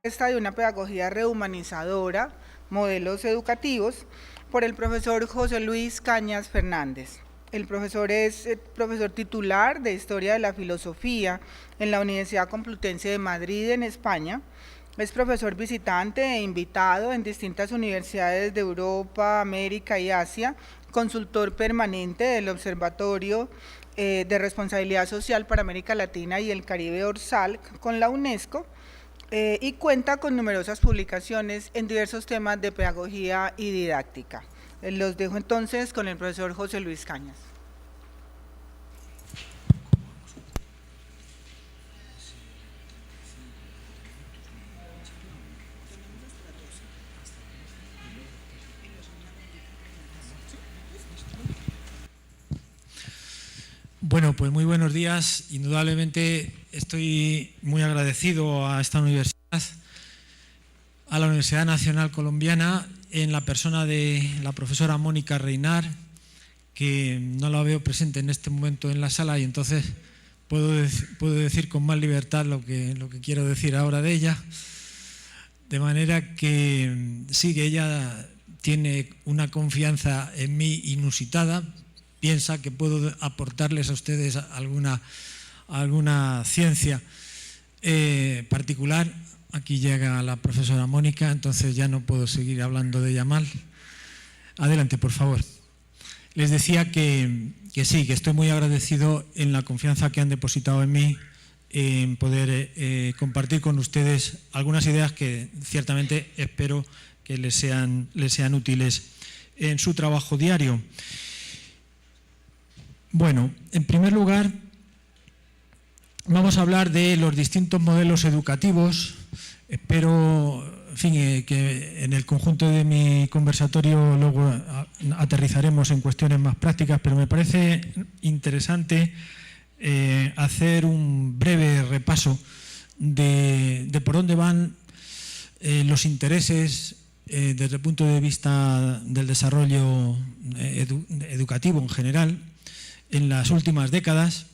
De una pedagogía rehumanizadora, modelos educativos, por el profesor José Luis Cañas Fernández. El profesor es profesor titular de Historia de la Filosofía en la Universidad Complutense de Madrid, en España. Es profesor visitante e invitado en distintas universidades de Europa, América y Asia, consultor permanente del Observatorio de Responsabilidad Social para América Latina y el Caribe Orsal con la UNESCO, y cuenta con numerosas publicaciones en diversos temas de pedagogía y didáctica. Los dejo entonces con el profesor José Luis Cañas. Bueno, pues muy buenos días. Indudablemente estoy muy agradecido a esta universidad, a la Universidad Nacional Colombiana, en la persona de la profesora Mónica Reinar, que no la veo presente en este momento en la sala y entonces puedo decir con más libertad lo que quiero decir ahora de ella. De manera que sí, que ella tiene una confianza en mí inusitada, piensa que puedo aportarles a ustedes alguna ciencia particular. Aquí llega la profesora Mónica, entonces ya no puedo seguir hablando de ella mal. Adelante, por favor. Les decía que sí, que estoy muy agradecido en la confianza que han depositado en mí, en poder compartir con ustedes algunas ideas que ciertamente espero que les sean útiles en su trabajo diario. Bueno, en primer lugar, vamos a hablar de los distintos modelos educativos. Espero, en fin, que en el conjunto de mi conversatorio luego aterrizaremos en cuestiones más prácticas, pero me parece interesante hacer un breve repaso de por dónde van los intereses desde el punto de vista del desarrollo educativo en general en las últimas décadas,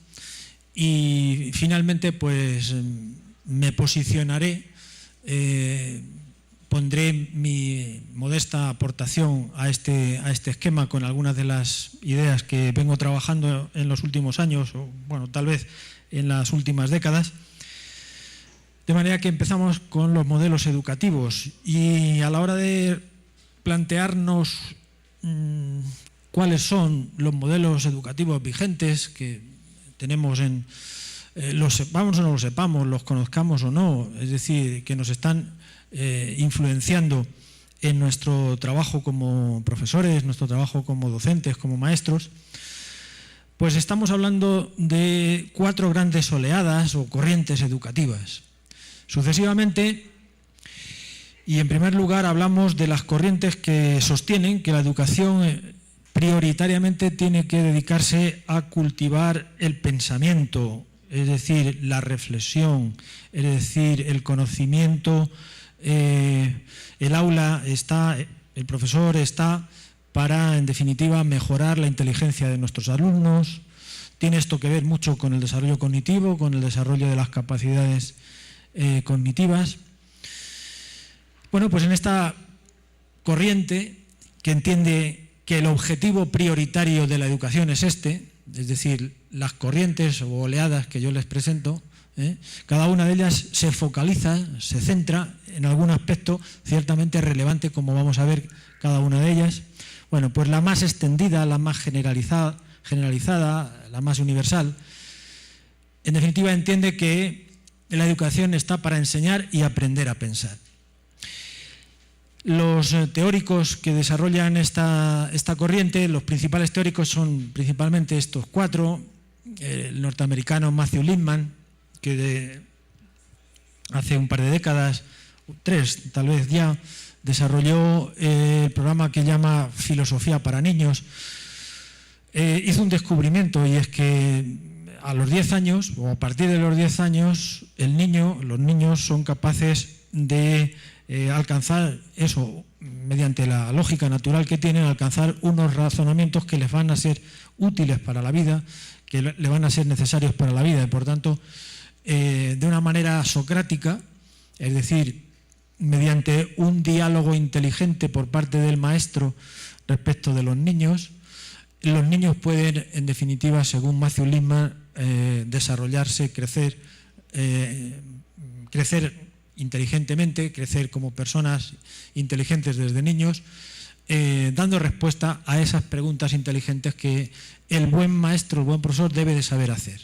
y finalmente pues me posicionaré, pondré mi modesta aportación a este esquema con algunas de las ideas que vengo trabajando en los últimos años, o bueno, tal vez en las últimas décadas. De manera que empezamos con los modelos educativos, y a la hora de plantearnos cuáles son los modelos educativos vigentes que tenemos los sepamos o no los sepamos, los conozcamos o no, es decir, que nos están influenciando en nuestro trabajo como profesores, nuestro trabajo como docentes, como maestros, pues estamos hablando de 4 grandes oleadas o corrientes educativas. Sucesivamente, y en primer lugar hablamos de las corrientes que sostienen que la educación prioritariamente tiene que dedicarse a cultivar el pensamiento, es decir, la reflexión, es decir, el conocimiento. El aula está, el profesor está para, en definitiva, mejorar la inteligencia de nuestros alumnos. Tiene esto que ver mucho con el desarrollo cognitivo, con el desarrollo de las capacidades cognitivas. Bueno, pues en esta corriente que entiende que el objetivo prioritario de la educación es es decir, las corrientes o oleadas que yo les presento, cada una de ellas se focaliza, se centra en algún aspecto ciertamente relevante, como vamos a ver cada una de ellas. Bueno, pues la más extendida, la más generalizada, la más universal, en definitiva entiende que la educación está para enseñar y aprender a pensar. Los teóricos que desarrollan esta corriente, los principales teóricos son principalmente estos 4, el norteamericano Matthew Lipman, que hace un par de décadas, 3 tal vez ya, desarrolló el programa que llama Filosofía para Niños. Hizo un descubrimiento, y es que a los 10 años, o a partir de los 10 años, los niños son capaces de alcanzar eso, mediante la lógica natural que tienen, alcanzar unos razonamientos que les van a ser útiles para la vida, que le van a ser necesarios para la vida, y por tanto, de una manera socrática, es decir, mediante un diálogo inteligente por parte del maestro respecto de los niños. Los niños pueden, en definitiva, según Matthew Lipman, desarrollarse, crecer inteligentemente, crecer como personas inteligentes desde niños, dando respuesta a esas preguntas inteligentes que el buen maestro, el buen profesor debe de saber hacer.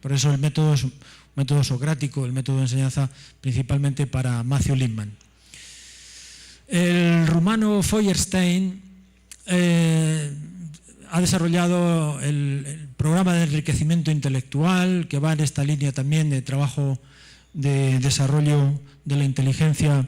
Por eso el método es un método socrático, el método de enseñanza principalmente para Matthew Lipman. El rumano Feuerstein ha desarrollado el programa de enriquecimiento intelectual, que va en esta línea también de trabajo de desarrollo de la inteligencia.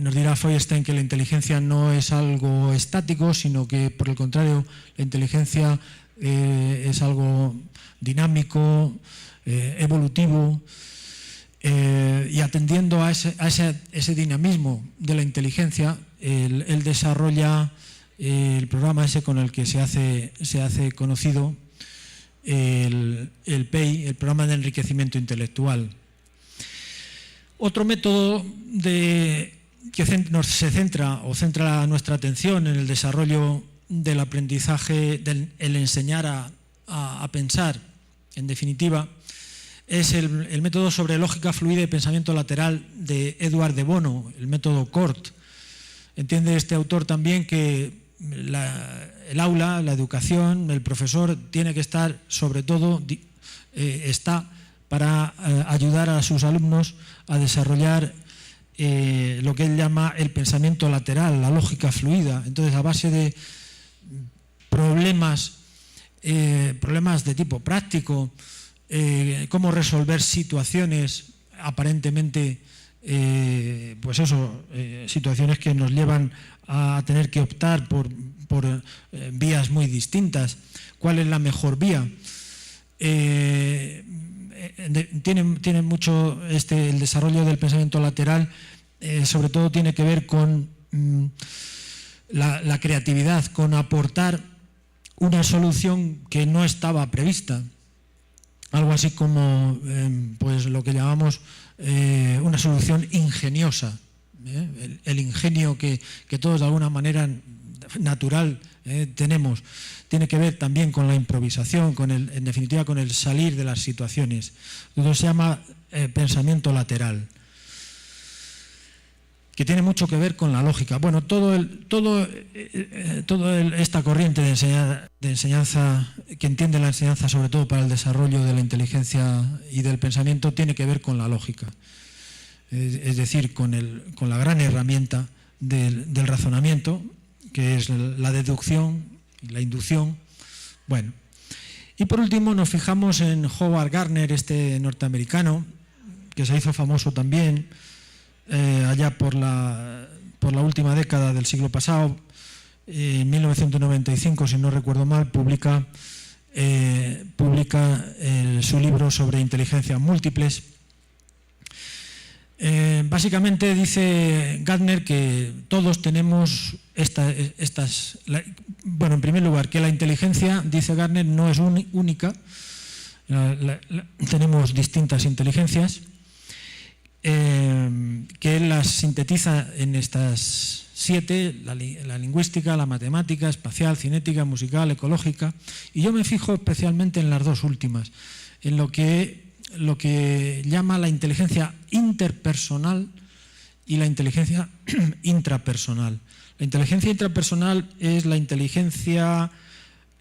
Nos dirá Feuerstein que la inteligencia no es algo estático, sino que, por el contrario, la inteligencia es algo dinámico, evolutivo, y atendiendo a ese dinamismo de la inteligencia, él desarrolla el programa ese con el que se hace conocido el PEI, el programa de enriquecimiento intelectual. Otro método que se centra nuestra atención en el desarrollo del aprendizaje, el enseñar a pensar, en definitiva, es el método sobre lógica fluida y pensamiento lateral de Edward de Bono, el método CORT. Entiende este autor también que el aula, la educación, el profesor tiene que estar, sobre todo, está para ayudar a sus alumnos a desarrollar lo que él llama el pensamiento lateral, la lógica fluida. Entonces, a base de problemas de tipo práctico, cómo resolver situaciones aparentemente, situaciones que nos llevan a tener que optar por vías muy distintas. ¿Cuál es la mejor vía? Tiene mucho el desarrollo del pensamiento lateral, sobre todo tiene que ver con la creatividad, con aportar una solución que no estaba prevista. Algo así como lo que llamamos una solución ingeniosa. El ingenio que todos de alguna manera natural tenemos. Tiene que ver también con la improvisación, en definitiva con el salir de las situaciones. Entonces se llama pensamiento lateral, que tiene mucho que ver con la lógica. Bueno, toda esta corriente de enseñanza, que entiende la enseñanza sobre todo para el desarrollo de la inteligencia y del pensamiento, tiene que ver con la lógica. Es decir, con la gran herramienta del razonamiento, que es la deducción y la inducción. Bueno, y por último nos fijamos en Howard Gardner, este norteamericano, que se hizo famoso también allá por la última década del siglo pasado. En 1995, si no recuerdo mal, publica su libro sobre inteligencias múltiples. Básicamente dice Gardner que todos tenemos en primer lugar, que la inteligencia, dice Gardner, no es única. Tenemos distintas inteligencias, que él las sintetiza en estas 7, la lingüística, la matemática, espacial, cinética, musical, ecológica, y yo me fijo especialmente en las dos últimas, en lo que llama la inteligencia interpersonal y la inteligencia intrapersonal. La inteligencia intrapersonal es la inteligencia,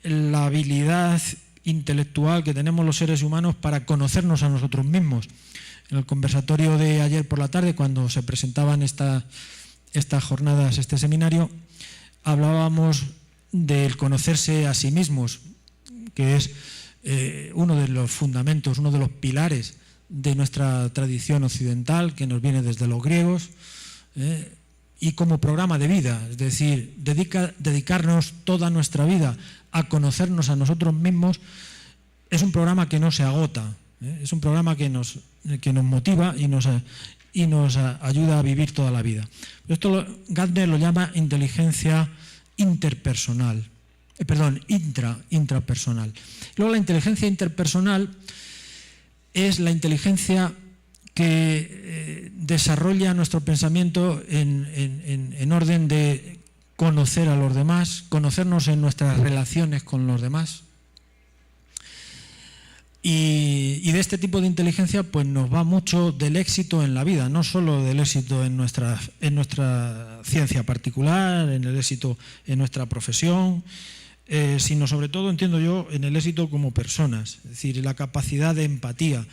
la habilidad intelectual que tenemos los seres humanos para conocernos a nosotros mismos. En el conversatorio de ayer por la tarde, cuando se presentaban estas jornadas, este seminario, hablábamos del conocerse a sí mismos, que es uno de los fundamentos, uno de los pilares de nuestra tradición occidental, que nos viene desde los griegos, y como programa de vida, es decir, dedicarnos toda nuestra vida a conocernos a nosotros mismos, es un programa que no se agota, es un programa que nos motiva y nos ayuda a vivir toda la vida. Esto Gardner lo llama inteligencia interpersonal. Intrapersonal. Luego la inteligencia interpersonal es la inteligencia que desarrolla nuestro pensamiento en orden de conocer a los demás, conocernos en nuestras relaciones con los demás. Y de este tipo de inteligencia pues nos va mucho del éxito en la vida, no solo del éxito en nuestra ciencia particular, en el éxito en nuestra profesión, sino sobre todo, entiendo yo, en el éxito como personas, es decir, la capacidad de empatía,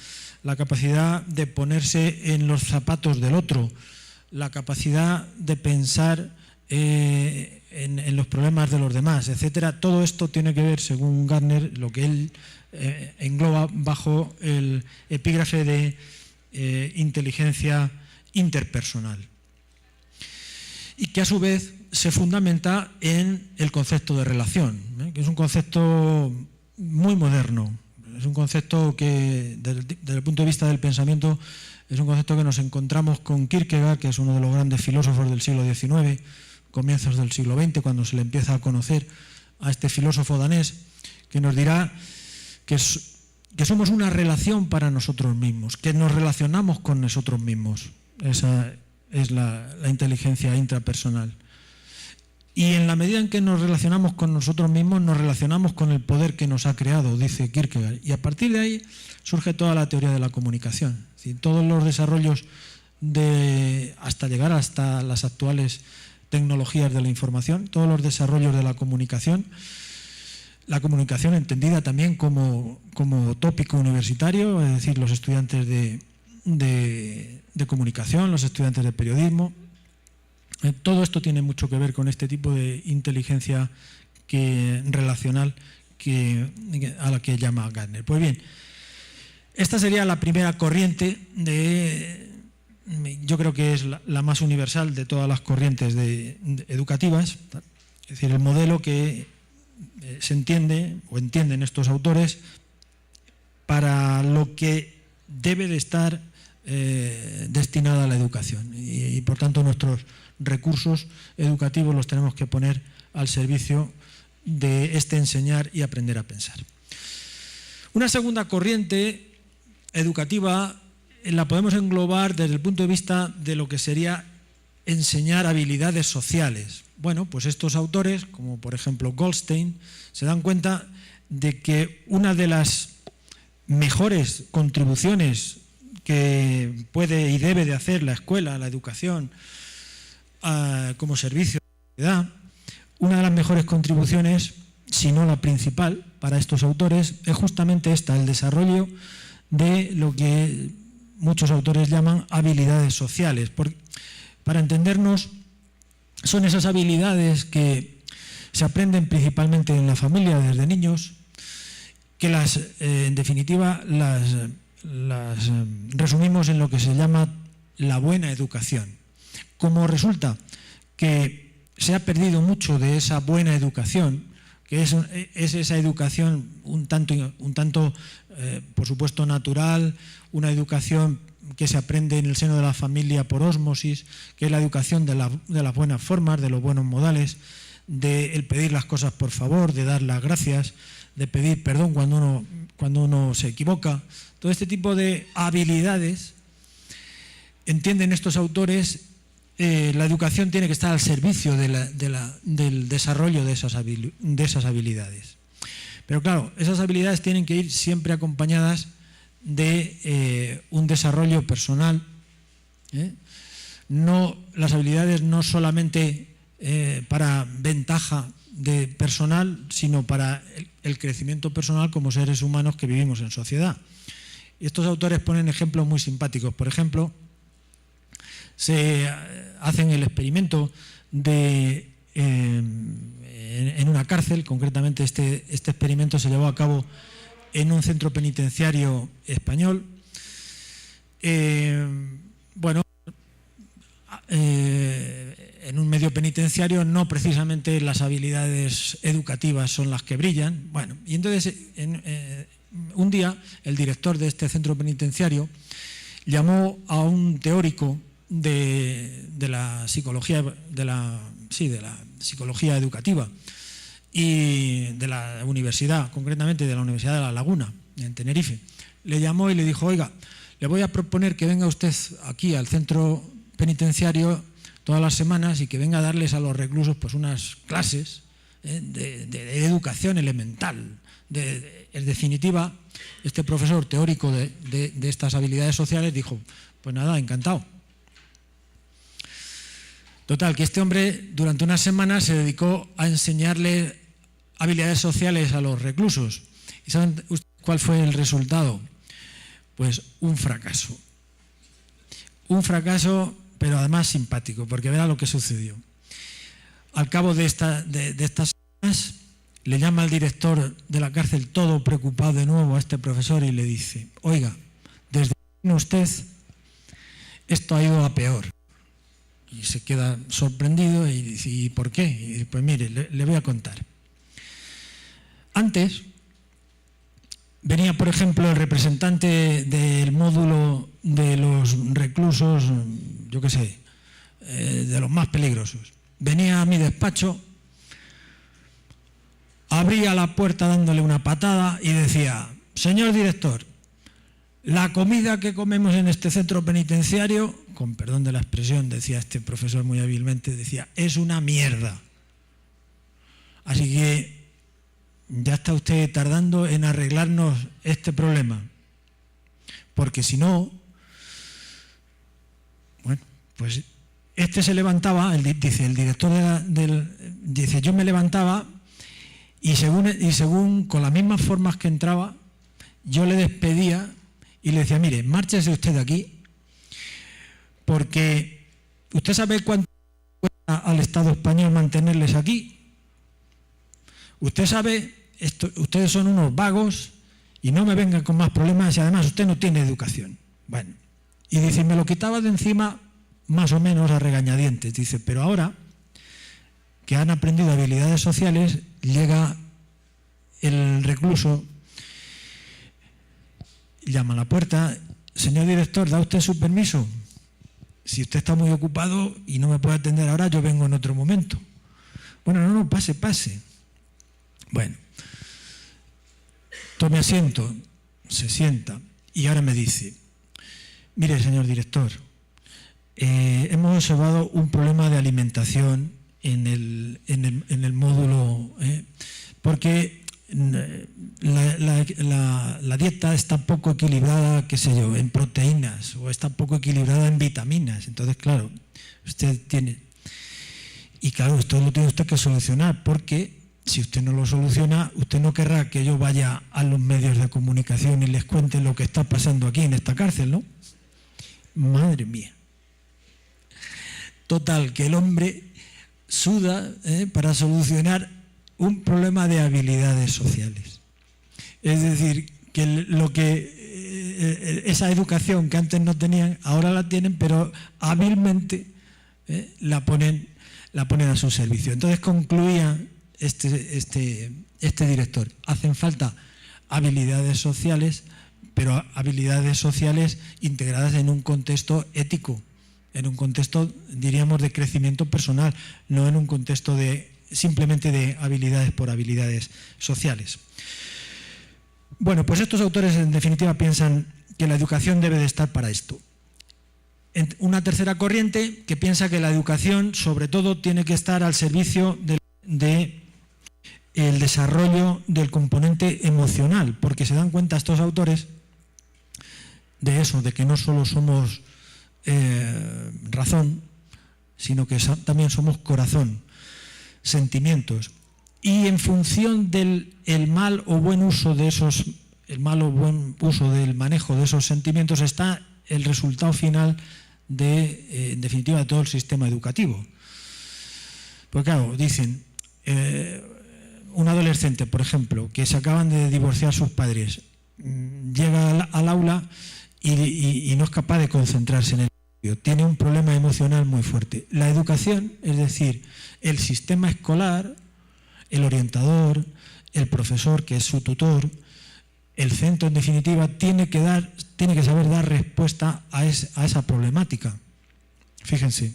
la capacidad de ponerse en los zapatos del otro, la capacidad de pensar en los problemas de los demás, etcétera. Todo esto tiene que ver, según Gardner, lo que él engloba bajo el epígrafe de inteligencia interpersonal, y que a su vez se fundamenta en el concepto de relación, que es un concepto muy moderno, es un concepto que desde el punto de vista del pensamiento es un concepto que nos encontramos con Kierkegaard, que es uno de los grandes filósofos del siglo XIX, comienzos del siglo XX, cuando se le empieza a conocer a este filósofo danés, que nos dirá que somos una relación para nosotros mismos, que nos relacionamos con nosotros mismos. Esa es la inteligencia intrapersonal. Y en la medida en que nos relacionamos con nosotros mismos, nos relacionamos con el poder que nos ha creado, dice Kierkegaard. Y a partir de ahí surge toda la teoría de la comunicación. Es decir, todos los desarrollos hasta llegar hasta las actuales tecnologías de la información, todos los desarrollos de la comunicación entendida también como tópico universitario, es decir, los estudiantes de comunicación, los estudiantes de periodismo. Todo esto tiene mucho que ver con este tipo de inteligencia relacional a la que llama Gardner. Pues bien, esta sería la primera corriente yo creo que es la más universal de todas las corrientes educativas, es decir, el modelo que se entiende o entienden estos autores para lo que debe de estar destinada a la educación, y por tanto nuestros recursos educativos los tenemos que poner al servicio de este enseñar y aprender a pensar. Una segunda corriente educativa la podemos englobar desde el punto de vista de lo que sería enseñar habilidades sociales. Bueno, pues estos autores, como por ejemplo Goldstein, se dan cuenta de que una de las mejores contribuciones que puede y debe de hacer la escuela, la educación, como servicio de la sociedad, una de las mejores contribuciones, si no la principal para estos autores, es justamente esta, el desarrollo de lo que muchos autores llaman habilidades sociales. Para entendernos, son esas habilidades que se aprenden principalmente en la familia desde niños, que en definitiva las resumimos en lo que se llama la buena educación. Como resulta que se ha perdido mucho de esa buena educación, que es esa educación un tanto por supuesto natural, una educación que se aprende en el seno de la familia por ósmosis, que es la educación de las buenas formas, de los buenos modales, de el pedir las cosas por favor, de dar las gracias, de pedir perdón cuando uno se equivoca. Todo este tipo de habilidades, entienden estos autores, la educación tiene que estar al servicio del desarrollo de esas habilidades. Pero claro, esas habilidades tienen que ir siempre acompañadas de un desarrollo personal. Las habilidades no solamente para ventaja personal, sino para el crecimiento personal como seres humanos que vivimos en sociedad. Y estos autores ponen ejemplos muy simpáticos. Por ejemplo, se hacen el experimento en una cárcel, concretamente este experimento se llevó a cabo en un centro penitenciario español. En un medio penitenciario no precisamente las habilidades educativas son las que brillan. Bueno, y entonces un día el director de este centro penitenciario llamó a un teórico de la psicología, de la psicología educativa y de la universidad, concretamente de la Universidad de La Laguna, en Tenerife. Le llamó y le dijo: oiga, le voy a proponer que venga usted aquí al centro penitenciario todas las semanas y que venga a darles a los reclusos pues unas clases de educación elemental. En definitiva, este profesor teórico de estas habilidades sociales dijo, pues nada, encantado. Total, que este hombre durante unas semanas se dedicó a enseñarle habilidades sociales a los reclusos. ¿Y saben cuál fue el resultado? Pues un fracaso. Un fracaso, pero además simpático, porque verá lo que sucedió. Al cabo de estas semanas, le llama al director de la cárcel todo preocupado de nuevo a este profesor y le dice, oiga, desde que vino usted, esto ha ido a peor. Y se queda sorprendido y dice, ¿y por qué? Y dice, pues mire, le voy a contar. Antes venía, por ejemplo, el representante del módulo de los reclusos, yo qué sé, de los más peligrosos. Venía a mi despacho, abría la puerta dándole una patada y decía, señor director, la comida que comemos en este centro penitenciario, con perdón de la expresión, decía este profesor muy hábilmente, decía, es una mierda. Así que ya está usted tardando en arreglarnos este problema. Porque si no, bueno, pues este se levantaba, dice el director dice, yo me levantaba y según con las mismas formas que entraba, yo le despedía y le decía, mire, márchese usted de aquí, porque usted sabe cuánto cuesta al Estado español mantenerles aquí. Usted sabe, ustedes son unos vagos y no me vengan con más problemas y además usted no tiene educación. Bueno, y dice, me lo quitaba de encima más o menos a regañadientes. Dice, pero ahora que han aprendido habilidades sociales, llega el recluso, llama a la puerta, señor director, ¿da usted su permiso? Si usted está muy ocupado y no me puede atender ahora, yo vengo en otro momento. Bueno, no, pase. Bueno, tome asiento, se sienta y ahora me dice, mire, señor director, hemos observado un problema de alimentación en el módulo, porque la dieta está poco equilibrada, qué sé yo, en proteínas o está poco equilibrada en vitaminas. Entonces, claro, usted tiene... Y claro, esto lo tiene usted que solucionar, porque si usted no lo soluciona, usted no querrá que yo vaya a los medios de comunicación y les cuente lo que está pasando aquí en esta cárcel, ¿no? Madre mía. Total, que el hombre suda para solucionar un problema de habilidades sociales. Es decir, que esa educación que antes no tenían, ahora la tienen, pero hábilmente la ponen a su servicio. Entonces concluía este director, hacen falta habilidades sociales, pero habilidades sociales integradas en un contexto ético, en un contexto, diríamos, de crecimiento personal, no en un contexto simplemente de habilidades por habilidades sociales. Bueno, pues estos autores en definitiva piensan que la educación debe de estar para esto. Una tercera corriente que piensa que la educación sobre todo tiene que estar al servicio del desarrollo del componente emocional, porque se dan cuenta estos autores de eso, de que no solo somos razón, sino que también somos corazón, sentimientos, y en función del mal o buen uso del manejo de esos sentimientos está el resultado final en definitiva, de todo el sistema educativo. Porque claro, dicen, un adolescente, por ejemplo, que se acaban de divorciar sus padres, llega al aula y no es capaz de concentrarse en el estudio, tiene un problema emocional muy fuerte. La educación, es decir, el sistema escolar, el orientador, el profesor, que es su tutor, el centro, en definitiva, tiene que saber dar respuesta a esa problemática. Fíjense,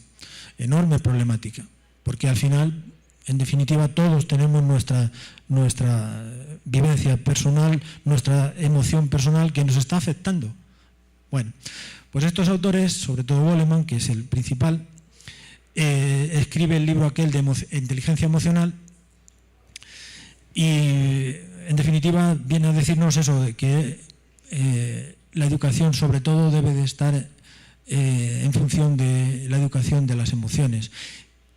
enorme problemática, porque al final, en definitiva, todos tenemos nuestra vivencia personal, nuestra emoción personal que nos está afectando Bueno, pues estos autores, sobre todo Goleman, que es el principal, escribe el libro aquel de inteligencia emocional y, en definitiva, viene a decirnos eso, de que la educación, sobre todo, debe de estar en función de la educación de las emociones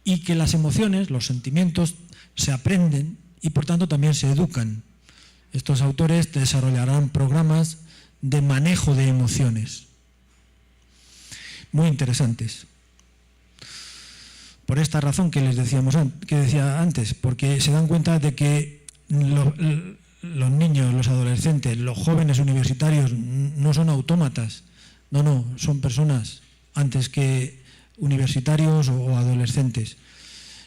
y que las emociones, los sentimientos, se aprenden y, por tanto, también se educan. Estos autores desarrollarán programas de manejo de emociones muy interesantes. Por esta razón que les decía antes, porque se dan cuenta de que los niños, los adolescentes, los jóvenes universitarios no son autómatas, no, son personas antes que universitarios o adolescentes.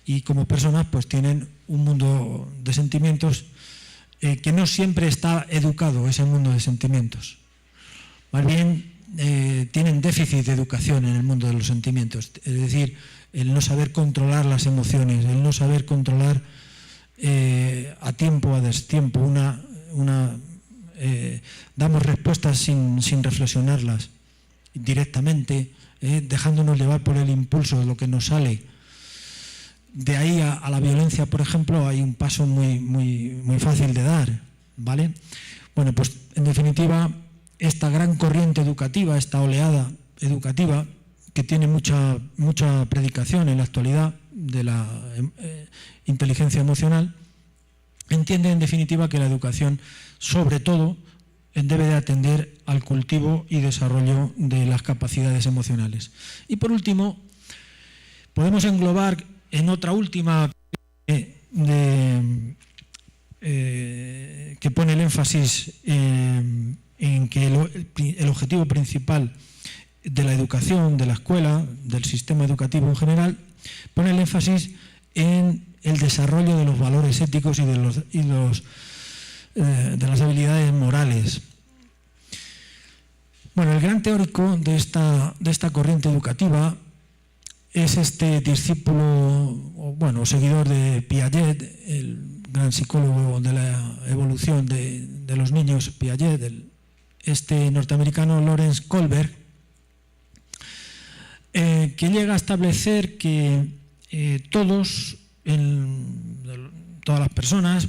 Y como personas pues tienen un mundo de sentimientos que no siempre está educado, ese mundo de sentimientos. Más bien tienen déficit de educación en el mundo de los sentimientos, es decir, el no saber controlar las emociones, el no saber controlar a tiempo, a destiempo, damos respuestas sin reflexionarlas directamente, dejándonos llevar por el impulso de lo que nos sale. De ahí a la violencia, por ejemplo, hay un paso muy fácil de dar, ¿vale? Bueno, pues en definitiva, esta gran corriente educativa, esta oleada educativa, que tiene mucha predicación en la actualidad de la inteligencia emocional, entiende en definitiva que la educación, sobre todo, debe de atender al cultivo y desarrollo de las capacidades emocionales. Y por último, podemos englobar en otra última que pone el énfasis en que el objetivo principal de la educación, de la escuela, del sistema educativo en general, pone el énfasis en el desarrollo de los valores éticos y de las habilidades morales. Bueno, el gran teórico de esta corriente educativa es este discípulo, bueno, seguidor de Piaget, el gran psicólogo de la evolución de los niños, Piaget, este norteamericano Lawrence Kohlberg, que llega a establecer que todas las personas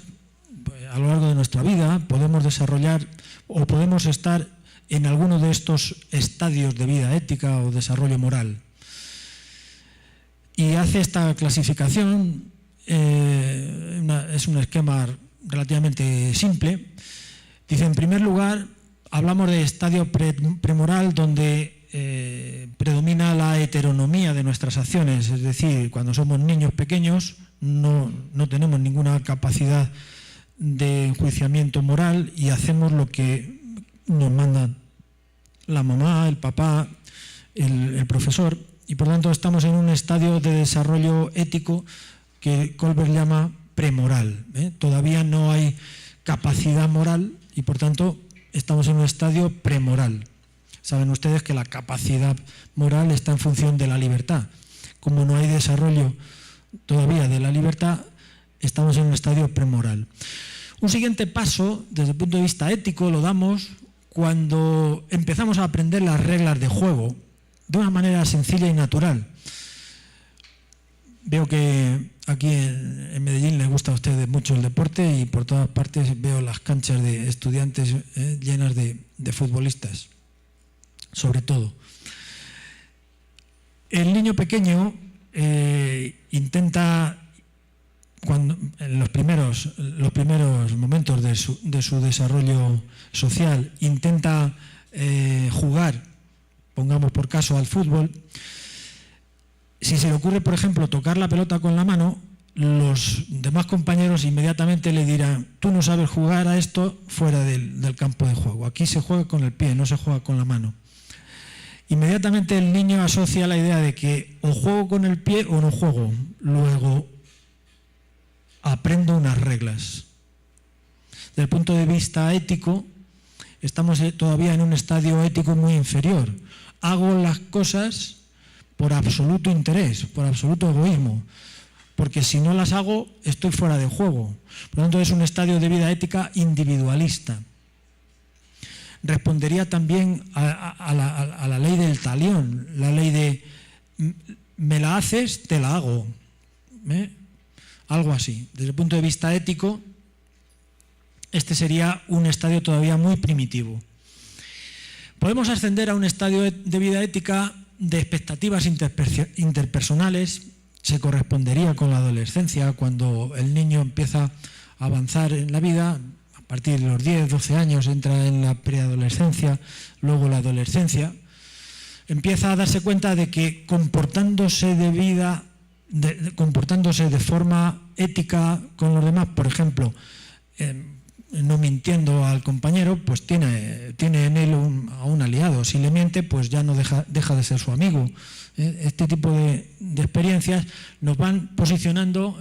a lo largo de nuestra vida podemos desarrollar o podemos estar en alguno de estos estadios de vida ética o desarrollo moral. Y hace esta clasificación, es un esquema relativamente simple. Dice, en primer lugar, hablamos de estadio premoral donde predomina la heteronomía de nuestras acciones, es decir, cuando somos niños pequeños no tenemos ninguna capacidad de enjuiciamiento moral y hacemos lo que nos mandan la mamá, el papá, el profesor, y por tanto estamos en un estadio de desarrollo ético que Kohlberg llama premoral. Todavía no hay capacidad moral y por tanto estamos en un estadio premoral. Saben ustedes que la capacidad moral está en función de la libertad. Como no hay desarrollo todavía de la libertad, estamos en un estadio premoral. Un siguiente paso, desde el punto de vista ético, lo damos cuando empezamos a aprender las reglas de juego de una manera sencilla y natural. Veo que aquí en Medellín les gusta a ustedes mucho el deporte y por todas partes veo las canchas de estudiantes llenas de futbolistas, sobre todo. El niño pequeño intenta, en los primeros momentos de su desarrollo social, intenta jugar, pongamos por caso al fútbol. Si se le ocurre, por ejemplo, tocar la pelota con la mano, los demás compañeros inmediatamente le dirán: tú no sabes jugar a esto fuera del campo de juego, aquí se juega con el pie, no se juega con la mano. Inmediatamente el niño asocia la idea de que o juego con el pie o no juego, luego aprendo unas reglas. Desde el punto de vista ético, estamos todavía en un estadio ético muy inferior. Hago las cosas por absoluto interés, por absoluto egoísmo, porque si no las hago, estoy fuera de juego. Por lo tanto, es un estadio de vida ética individualista. respondería también a la ley del talión, la ley de me la haces, te la hago. Algo así. Desde el punto de vista ético, este sería un estadio todavía muy primitivo. Podemos ascender a un estadio de vida ética de expectativas interpersonales. Se correspondería con la adolescencia, cuando el niño empieza a avanzar en la vida. A partir de los 10, 12 años entra en la preadolescencia, luego la adolescencia. Empieza a darse cuenta de que comportándose de forma ética con los demás, por ejemplo, no mintiendo al compañero, pues tiene en él a un aliado. Si le miente, pues ya no deja de ser su amigo. Este tipo de experiencias nos van posicionando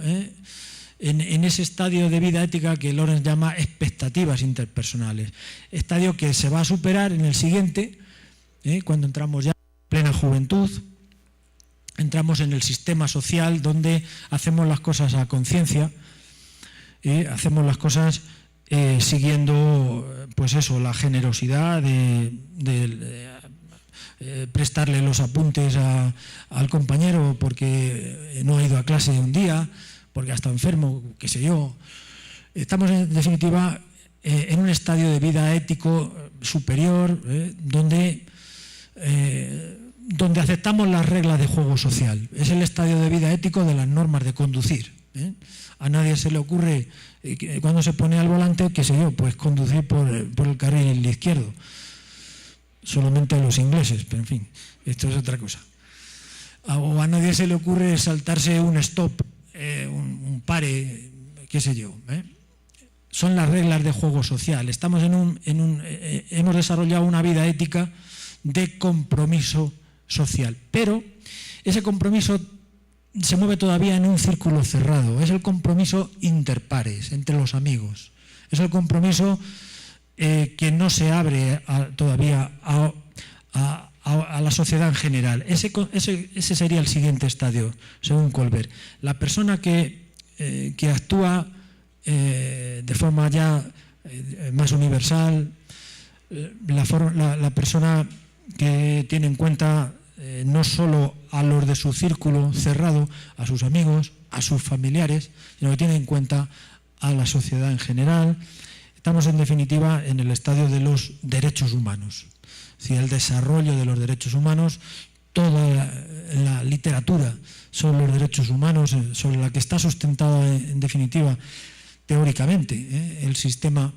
en ese estadio de vida ética que Lorenz llama expectativas interpersonales. Estadio que se va a superar en el siguiente, cuando entramos ya en plena juventud, entramos en el sistema social donde hacemos las cosas a conciencia, hacemos las cosas siguiendo, pues eso, la generosidad de prestarle los apuntes al compañero porque no ha ido a clase un día, porque ha estado enfermo, qué sé yo. Estamos, en definitiva, en un estadio de vida ético superior, donde aceptamos las reglas de juego social. Es el estadio de vida ético de las normas de conducir. A nadie se le ocurre, cuando se pone al volante, qué sé yo, pues conducir por el carril izquierdo. Solamente a los ingleses, pero en fin, esto es otra cosa. O a nadie se le ocurre saltarse un stop, un pare, qué sé yo. Son las reglas de juego social. Estamos hemos desarrollado una vida ética de compromiso social, pero ese compromiso se mueve todavía en un círculo cerrado. Es el compromiso interpares, entre los amigos. Es el compromiso que no se abre todavía a la sociedad en general. Ese sería el siguiente estadio, según Colbert. La persona que actúa de forma ya más universal, la persona que tiene en cuenta no solo a los de su círculo cerrado, a sus amigos, a sus familiares, sino que tiene en cuenta a la sociedad en general. Estamos, en definitiva, en el estadio de los derechos humanos. Si el desarrollo de los derechos humanos, toda la literatura sobre los derechos humanos, sobre la que está sustentada, en definitiva, teóricamente, el sistema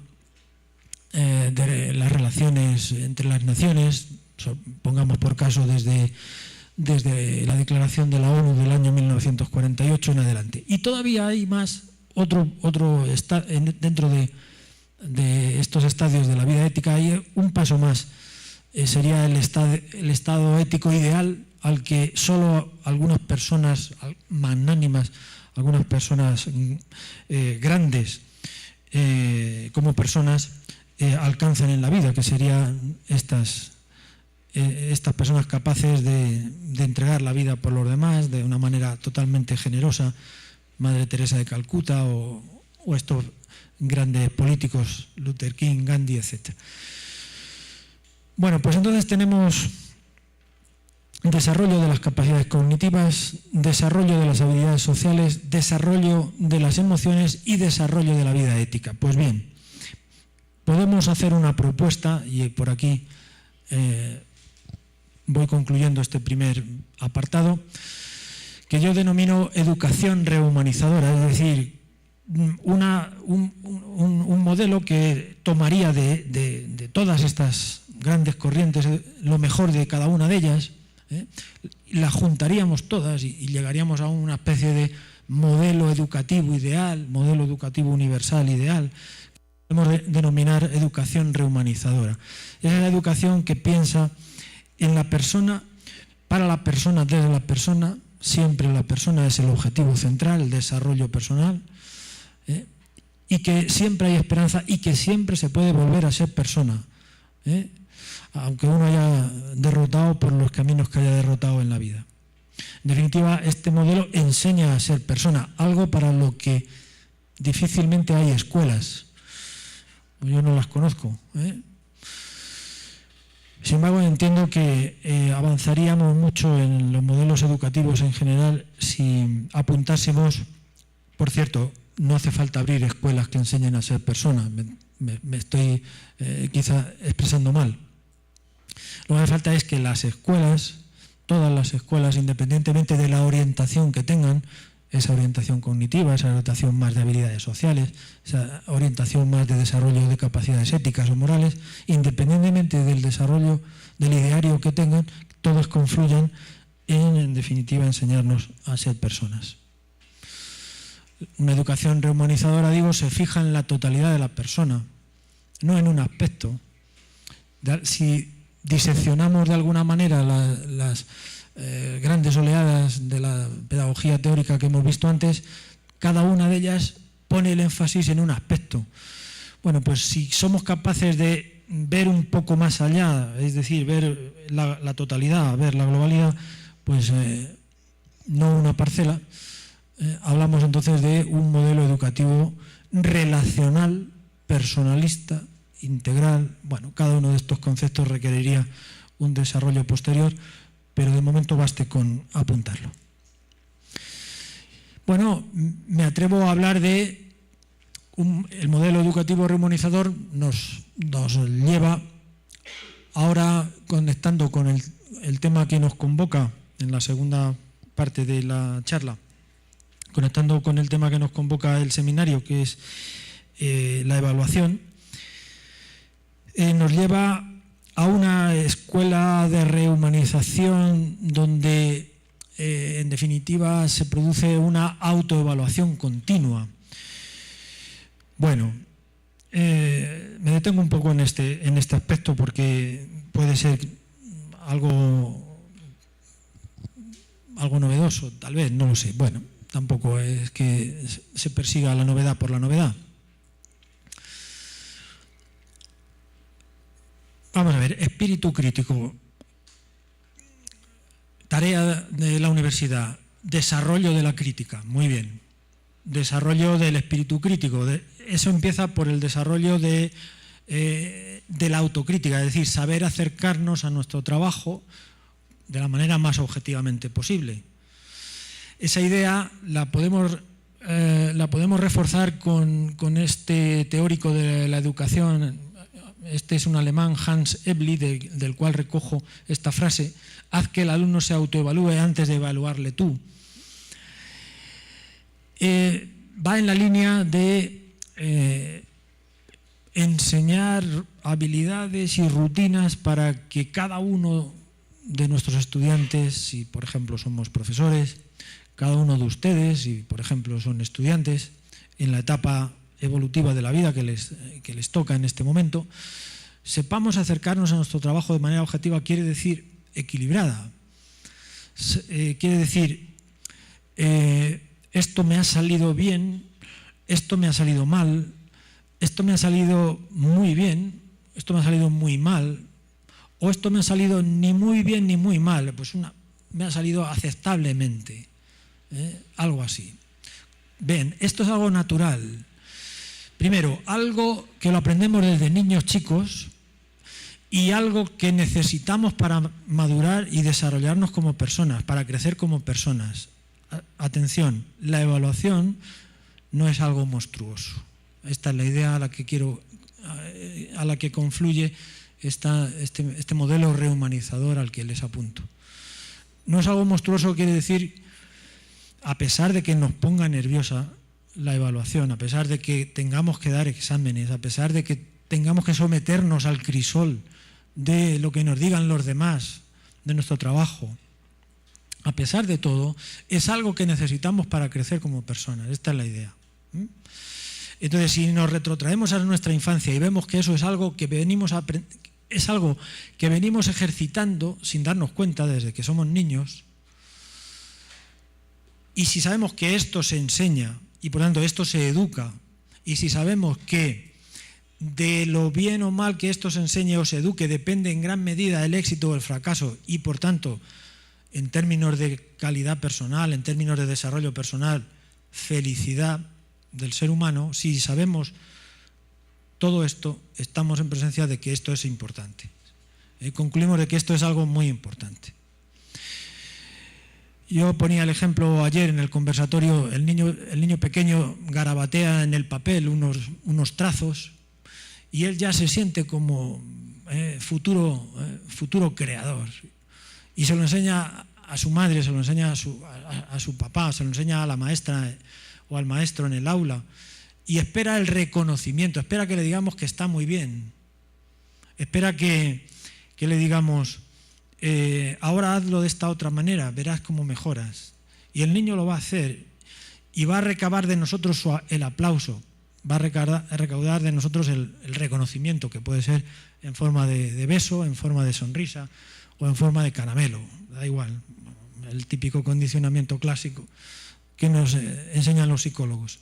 de las relaciones entre las naciones, pongamos por caso desde la declaración de la ONU del año 1948 en adelante. Y todavía hay más, dentro de estos estadios de la vida ética, hay un paso más. Sería el estado ético ideal al que solo algunas personas magnánimas, algunas personas grandes como personas alcanzan en la vida, que serían estas personas capaces de entregar la vida por los demás de una manera totalmente generosa, Madre Teresa de Calcuta o estos grandes políticos, Luther King, Gandhi, etc. Bueno, pues entonces tenemos desarrollo de las capacidades cognitivas, desarrollo de las habilidades sociales, desarrollo de las emociones y desarrollo de la vida ética. Pues bien, podemos hacer una propuesta, y por aquí voy concluyendo este primer apartado, que yo denomino educación rehumanizadora, es decir, un modelo que tomaría de todas estas grandes corrientes lo mejor de cada una de ellas, las juntaríamos todas y llegaríamos a una especie de modelo educativo ideal, modelo educativo universal ideal, que podemos denominar educación rehumanizadora. Es la educación que piensa en la persona, para la persona, desde la persona. Siempre la persona es el objetivo central, el desarrollo personal, y que siempre hay esperanza y que siempre se puede volver a ser persona, aunque uno haya derrotado por los caminos que haya derrotado en la vida. En definitiva, este modelo enseña a ser persona, algo para lo que difícilmente hay escuelas. Yo no las conozco. Sin embargo, entiendo que avanzaríamos mucho en los modelos educativos en general si apuntásemos, por cierto, no hace falta abrir escuelas que enseñen a ser personas, me estoy quizá expresando mal. Lo que hace falta es que las escuelas, todas las escuelas, independientemente de la orientación que tengan, esa orientación cognitiva, esa orientación más de habilidades sociales, esa orientación más de desarrollo de capacidades éticas o morales, independientemente del desarrollo del ideario que tengan, todos confluyan en definitiva, enseñarnos a ser personas. Una educación rehumanizadora, digo, se fija en la totalidad de la persona, no en un aspecto. Si diseccionamos de alguna manera las grandes oleadas de la pedagogía teórica que hemos visto antes, cada una de ellas pone el énfasis en un aspecto. Bueno, pues si somos capaces de ver un poco más allá, es decir, ver la totalidad, ver la globalidad, pues no una parcela, hablamos entonces de un modelo educativo relacional, personalista, integral. Bueno, cada uno de estos conceptos requeriría un desarrollo posterior, pero de momento baste con apuntarlo. Bueno, me atrevo a hablar de el modelo educativo rehumanizador, nos lleva ahora, conectando con el tema que nos convoca en la segunda parte de la charla, conectando con el tema que nos convoca el seminario, que es la evaluación, nos lleva a una escuela de rehumanización donde, en definitiva, se produce una autoevaluación continua. Bueno, me detengo un poco en este aspecto porque puede ser algo novedoso, tal vez, no lo sé. Bueno, tampoco es que se persiga la novedad por la novedad. Vamos a ver, espíritu crítico. Tarea de la universidad, desarrollo de la crítica, muy bien. Desarrollo del espíritu crítico. Eso empieza por el desarrollo de la autocrítica, es decir, saber acercarnos a nuestro trabajo de la manera más objetivamente posible. Esa idea la podemos reforzar con este teórico de la educación. Este es un alemán, Hans Ebli, del cual recojo esta frase: haz que el alumno se autoevalúe antes de evaluarle tú. Va en la línea de enseñar habilidades y rutinas para que cada uno de nuestros estudiantes, si por ejemplo somos profesores, cada uno de ustedes, si por ejemplo son estudiantes, en la etapa evolutiva de la vida que les toca en este momento, sepamos acercarnos a nuestro trabajo de manera objetiva, quiere decir equilibrada. Quiere decir, esto me ha salido bien, esto me ha salido mal, esto me ha salido muy bien, esto me ha salido muy mal, o esto me ha salido ni muy bien ni muy mal, pues me ha salido aceptablemente, algo así. Ven, esto es algo natural. Primero, algo que lo aprendemos desde niños chicos y algo que necesitamos para madurar y desarrollarnos como personas, para crecer como personas. Atención, la evaluación no es algo monstruoso. Esta es la idea a la que confluye este modelo rehumanizador al que les apunto. No es algo monstruoso, quiere decir, a pesar de que nos ponga nerviosa la evaluación, a pesar de que tengamos que dar exámenes, a pesar de que tengamos que someternos al crisol de lo que nos digan los demás, de nuestro trabajo, a pesar de todo, es algo que necesitamos para crecer como personas. Esta es la idea. Entonces, si nos retrotraemos a nuestra infancia y vemos que eso es algo que venimos ejercitando sin darnos cuenta desde que somos niños, y si sabemos que esto se enseña y por tanto esto se educa, y si sabemos que de lo bien o mal que esto se enseñe o se eduque depende en gran medida el éxito o el fracaso, y por tanto, en términos de calidad personal, en términos de desarrollo personal, felicidad del ser humano, si sabemos todo esto, estamos en presencia de que esto es importante. concluimos de que esto es algo muy importante. Yo ponía el ejemplo ayer en el conversatorio, el niño pequeño garabatea en el papel unos trazos y él ya se siente como futuro creador. Y se lo enseña a su madre, se lo enseña a su papá, se lo enseña a la maestra o al maestro en el aula. Y espera el reconocimiento, espera que le digamos que está muy bien. Espera que le digamos, ahora hazlo de esta otra manera, verás cómo mejoras. Y el niño lo va a hacer y va a recabar de nosotros el aplauso, va a recaudar de nosotros el reconocimiento, que puede ser en forma de beso, en forma de sonrisa o en forma de caramelo, da igual, el típico condicionamiento clásico que nos enseñan los psicólogos.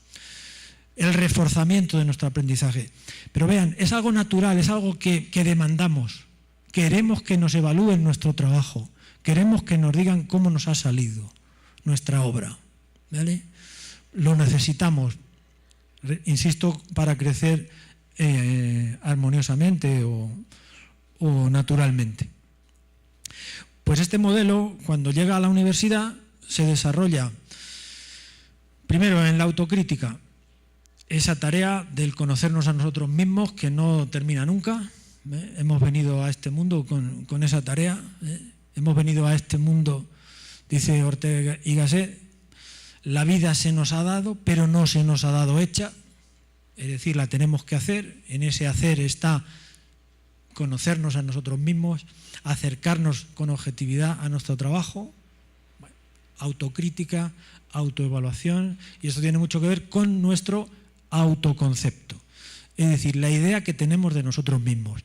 El reforzamiento de nuestro aprendizaje. Pero vean, es algo natural, es algo que demandamos. Queremos que nos evalúen nuestro trabajo, queremos que nos digan cómo nos ha salido nuestra obra, ¿vale? Lo necesitamos, insisto, para crecer armoniosamente o naturalmente. Pues este modelo, cuando llega a la universidad, se desarrolla primero en la autocrítica, esa tarea del conocernos a nosotros mismos que no termina nunca. Hemos venido a este mundo con esa tarea. Hemos venido a este mundo, dice Ortega y Gasset, la vida se nos ha dado, pero no se nos ha dado hecha. Es decir, la tenemos que hacer. En ese hacer está conocernos a nosotros mismos, acercarnos con objetividad a nuestro trabajo, autocrítica, autoevaluación, y esto tiene mucho que ver con nuestro autoconcepto, es decir, la idea que tenemos de nosotros mismos,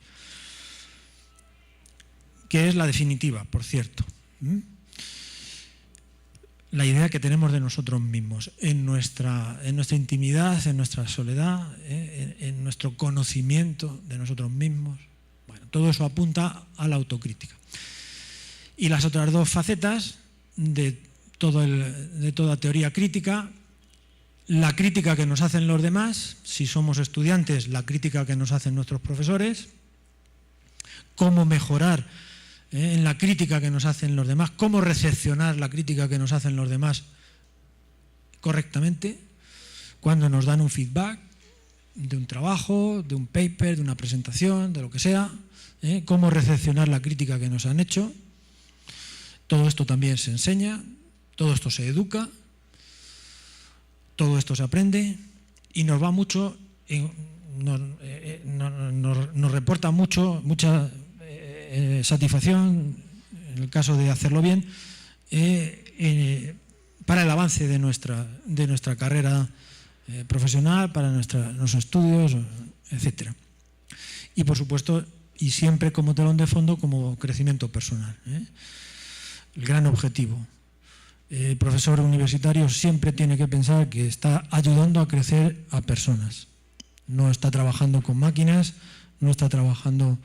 que es la definitiva, por cierto. La idea que tenemos de nosotros mismos, en nuestra intimidad, en nuestra soledad, en nuestro conocimiento de nosotros mismos. Bueno, todo eso apunta a la autocrítica. Y las otras dos facetas de toda teoría crítica: la crítica que nos hacen los demás, si somos estudiantes, la crítica que nos hacen nuestros profesores, cómo mejorar en la crítica que nos hacen los demás, cómo recepcionar la crítica que nos hacen los demás correctamente, cuando nos dan un feedback de un trabajo, de un paper, de una presentación, de lo que sea, cómo recepcionar la crítica que nos han hecho. Todo esto también se enseña, todo esto se educa, todo esto se aprende y nos va mucho, nos reporta mucha satisfacción, en el caso de hacerlo bien, para el avance de nuestra carrera profesional, para nuestros estudios, etc. Y por supuesto, y siempre como telón de fondo, como crecimiento personal. El gran objetivo. El profesor universitario siempre tiene que pensar que está ayudando a crecer a personas. No está trabajando con máquinas, no está trabajando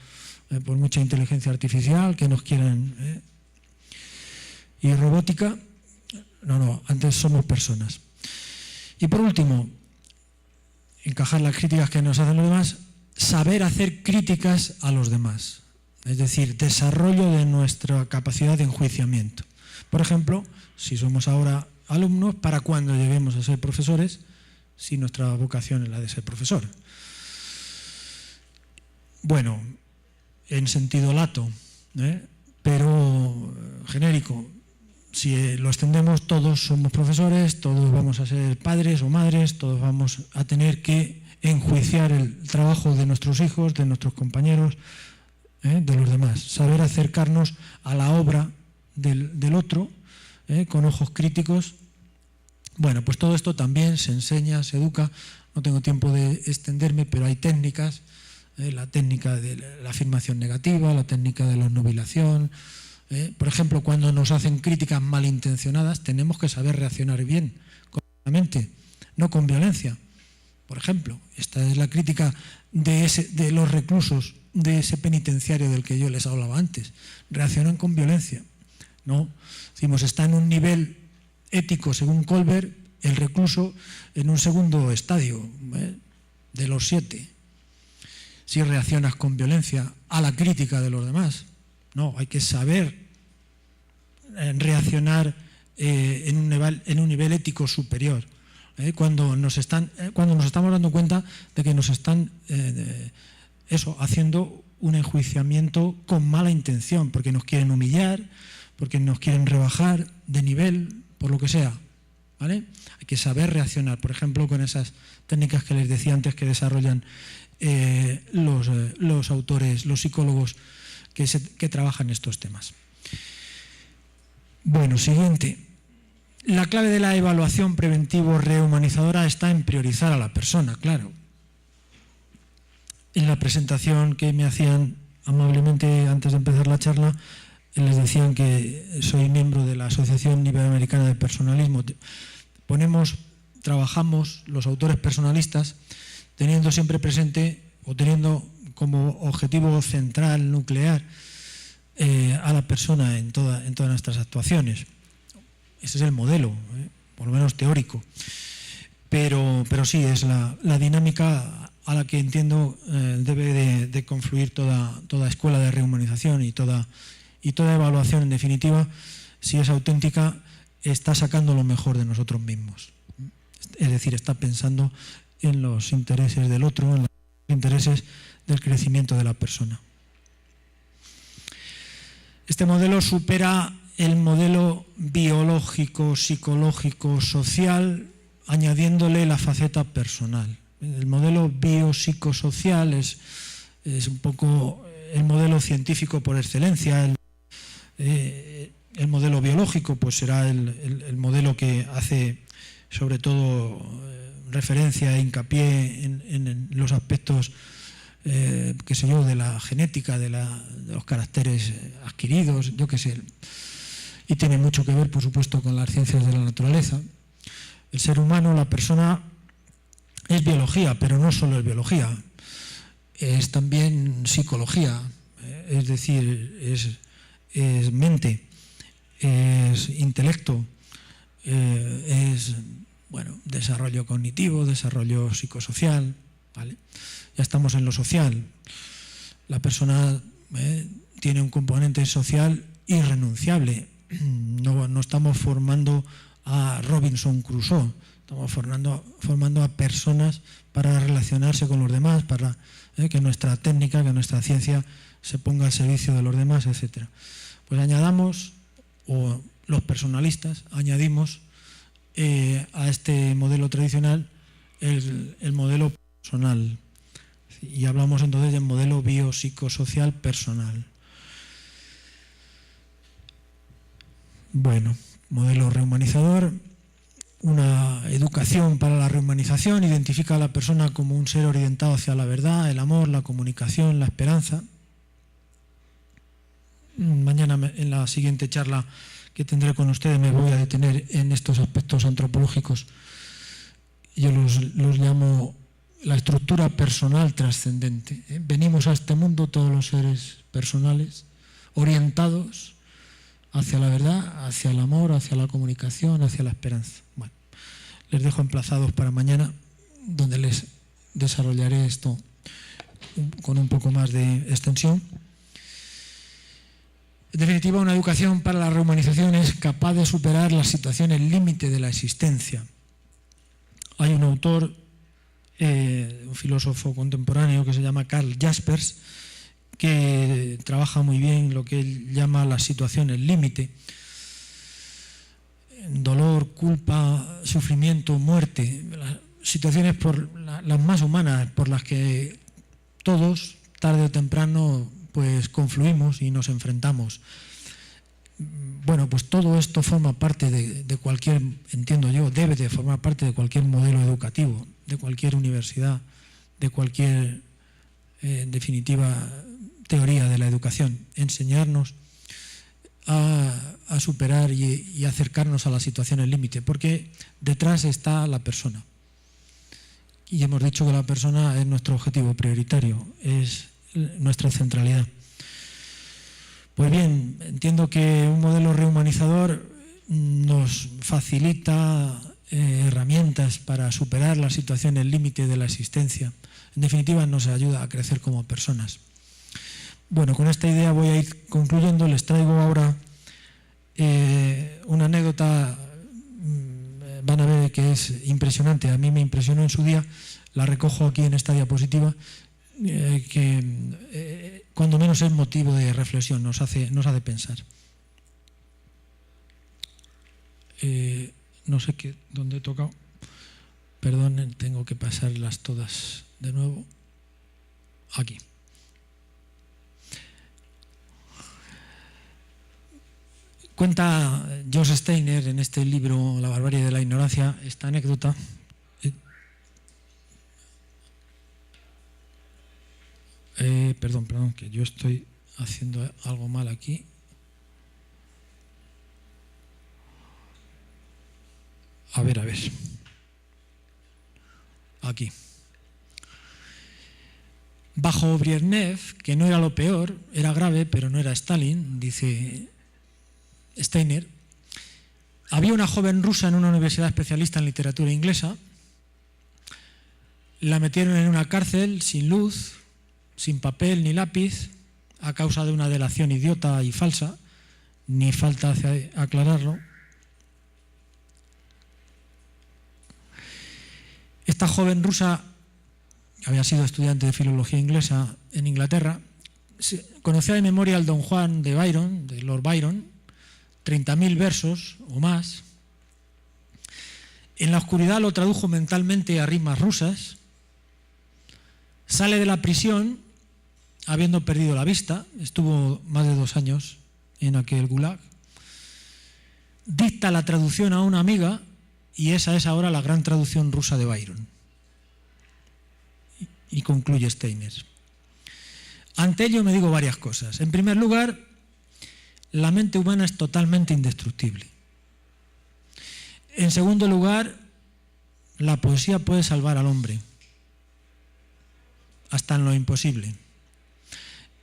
por mucha inteligencia artificial que nos quieran. Y robótica, no, antes somos personas. Y por último, encajar las críticas que nos hacen los demás, saber hacer críticas a los demás. Es decir, desarrollo de nuestra capacidad de enjuiciamiento. Por ejemplo, si somos ahora alumnos, para cuando lleguemos a ser profesores, si nuestra vocación es la de ser profesor. Bueno, en sentido lato, pero genérico. Si lo extendemos, todos somos profesores, todos vamos a ser padres o madres, todos vamos a tener que enjuiciar el trabajo de nuestros hijos, de nuestros compañeros, de los demás. Saber acercarnos a la obra del otro, con ojos críticos. Bueno, pues todo esto también se enseña, se educa. No tengo tiempo de extenderme, pero hay técnicas, la técnica de la afirmación negativa, la técnica de la obnubilación. Por ejemplo, cuando nos hacen críticas malintencionadas, tenemos que saber reaccionar bien, correctamente, no con violencia. Por ejemplo, esta es la crítica de los reclusos de ese penitenciario del que yo les hablaba antes. Reaccionan con violencia. No, decimos, está en un nivel ético, según Kohlberg, el recluso en un segundo estadio, de los 7. Si reaccionas con violencia a la crítica de los demás, No, hay que saber reaccionar en un nivel ético superior. Cuando nos estamos dando cuenta de que nos están haciendo un enjuiciamiento con mala intención, porque nos quieren humillar, porque nos quieren rebajar de nivel, por lo que sea, ¿vale? Hay que saber reaccionar, por ejemplo, con esas técnicas que les decía antes que desarrollan los autores, los psicólogos que trabajan estos temas. Bueno, siguiente. La clave de la evaluación preventivo rehumanizadora está en priorizar a la persona, claro. En la presentación que me hacían amablemente antes de empezar la charla, les decían que soy miembro de la Asociación Iberoamericana de Personalismo. Trabajamos los autores personalistas teniendo siempre presente o teniendo como objetivo central, nuclear, a la persona en todas nuestras actuaciones. Ese es el modelo, por lo menos teórico. Pero sí, es la dinámica a la que entiendo debe de confluir toda escuela de rehumanización y toda evaluación, en definitiva, si es auténtica, está sacando lo mejor de nosotros mismos. Es decir, está pensando en los intereses del otro, en los intereses del crecimiento de la persona. Este modelo supera el modelo biológico, psicológico, social, añadiéndole la faceta personal. El modelo biopsicosocial es un poco el modelo científico por excelencia. El modelo biológico pues será el modelo que hace sobre todo referencia e hincapié en los aspectos de la genética, de los caracteres adquiridos, yo qué sé. Y tiene mucho que ver, por supuesto, con las ciencias de la naturaleza. El ser humano, la persona, es biología, pero no solo es biología, es también psicología, es decir, es mente, es intelecto, es desarrollo cognitivo, desarrollo psicosocial, ¿vale? Ya estamos en lo social. La persona tiene un componente social irrenunciable. No estamos formando a Robinson Crusoe, estamos formando a personas para relacionarse con los demás, para que nuestra técnica, que nuestra ciencia se ponga al servicio de los demás, etc. Pues añadamos, o los personalistas añadimos a este modelo tradicional el modelo personal. Y hablamos entonces del modelo biopsicosocial personal. Bueno, modelo rehumanizador, una educación para la rehumanización, identifica a la persona como un ser orientado hacia la verdad, el amor, la comunicación, la esperanza. Mañana en la siguiente charla que tendré con ustedes me voy a detener en estos aspectos antropológicos. Yo los llamo la estructura personal trascendente. Venimos a este mundo todos los seres personales orientados hacia la verdad, hacia el amor, hacia la comunicación, hacia la esperanza. Bueno, les dejo emplazados para mañana, donde les desarrollaré esto con un poco más de extensión. En definitiva, una educación para la rehumanización es capaz de superar las situaciones límite de la existencia. Hay un autor, un filósofo contemporáneo que se llama Karl Jaspers, que trabaja muy bien lo que él llama las situaciones límite. Dolor, culpa, sufrimiento, muerte, las situaciones las más humanas por las que todos, tarde o temprano, pues confluimos y nos enfrentamos. Bueno, pues todo esto forma parte de cualquier, entiendo yo, debe de formar parte de cualquier modelo educativo, de cualquier universidad, de cualquier, en definitiva, teoría de la educación. Enseñarnos a superar y acercarnos a las situaciones límite, porque detrás está la persona. Y hemos dicho que la persona es nuestro objetivo prioritario, es nuestra centralidad. Pues bien, entiendo que un modelo rehumanizador nos facilita herramientas para superar las situaciones límite de la existencia. En definitiva, nos ayuda a crecer como personas. Bueno, con esta idea voy a ir concluyendo. Les traigo ahora una anécdota, van a ver que es impresionante. A mí me impresionó en su día, la recojo aquí en esta diapositiva, que cuando menos es motivo de reflexión, nos hace pensar. No sé dónde he tocado. Perdonen, tengo que pasarlas todas de nuevo. Aquí. Cuenta George Steiner en este libro La barbarie de la ignorancia esta anécdota. Perdón, que yo estoy haciendo algo mal aquí. A ver. Aquí. Bajo Brezhnev, que no era lo peor, era grave, pero no era Stalin, dice Steiner, había una joven rusa en una universidad especialista en literatura inglesa. La metieron en una cárcel sin luz, sin papel ni lápiz, a causa de una delación idiota y falsa, ni falta hace aclararlo. Esta joven rusa había sido estudiante de filología inglesa en Inglaterra, conocía de memoria al Don Juan de Byron, de Lord Byron, 30.000 versos o más. En la oscuridad lo tradujo mentalmente a rimas rusas. Sale de la prisión habiendo perdido la vista, estuvo más de 2 años en aquel gulag. Dicta la traducción a una amiga y esa es ahora la gran traducción rusa de Byron. Y concluye Steiner. Ante ello me digo varias cosas. En primer lugar, la mente humana es totalmente indestructible. En segundo lugar, la poesía puede salvar al hombre, hasta en lo imposible.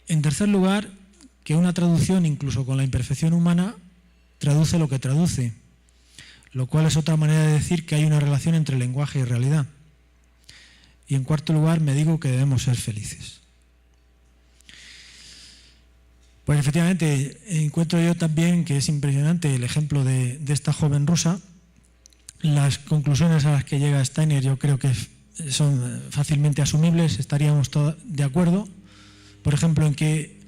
En tercer lugar, que una traducción, incluso con la imperfección humana, traduce lo que traduce, lo cual es otra manera de decir que hay una relación entre lenguaje y realidad. Y en cuarto lugar, me digo que debemos ser felices. Pues efectivamente, encuentro yo también que es impresionante el ejemplo de esta joven rusa. Las conclusiones a las que llega Steiner yo creo que son fácilmente asumibles, estaríamos todos de acuerdo. Por ejemplo, en que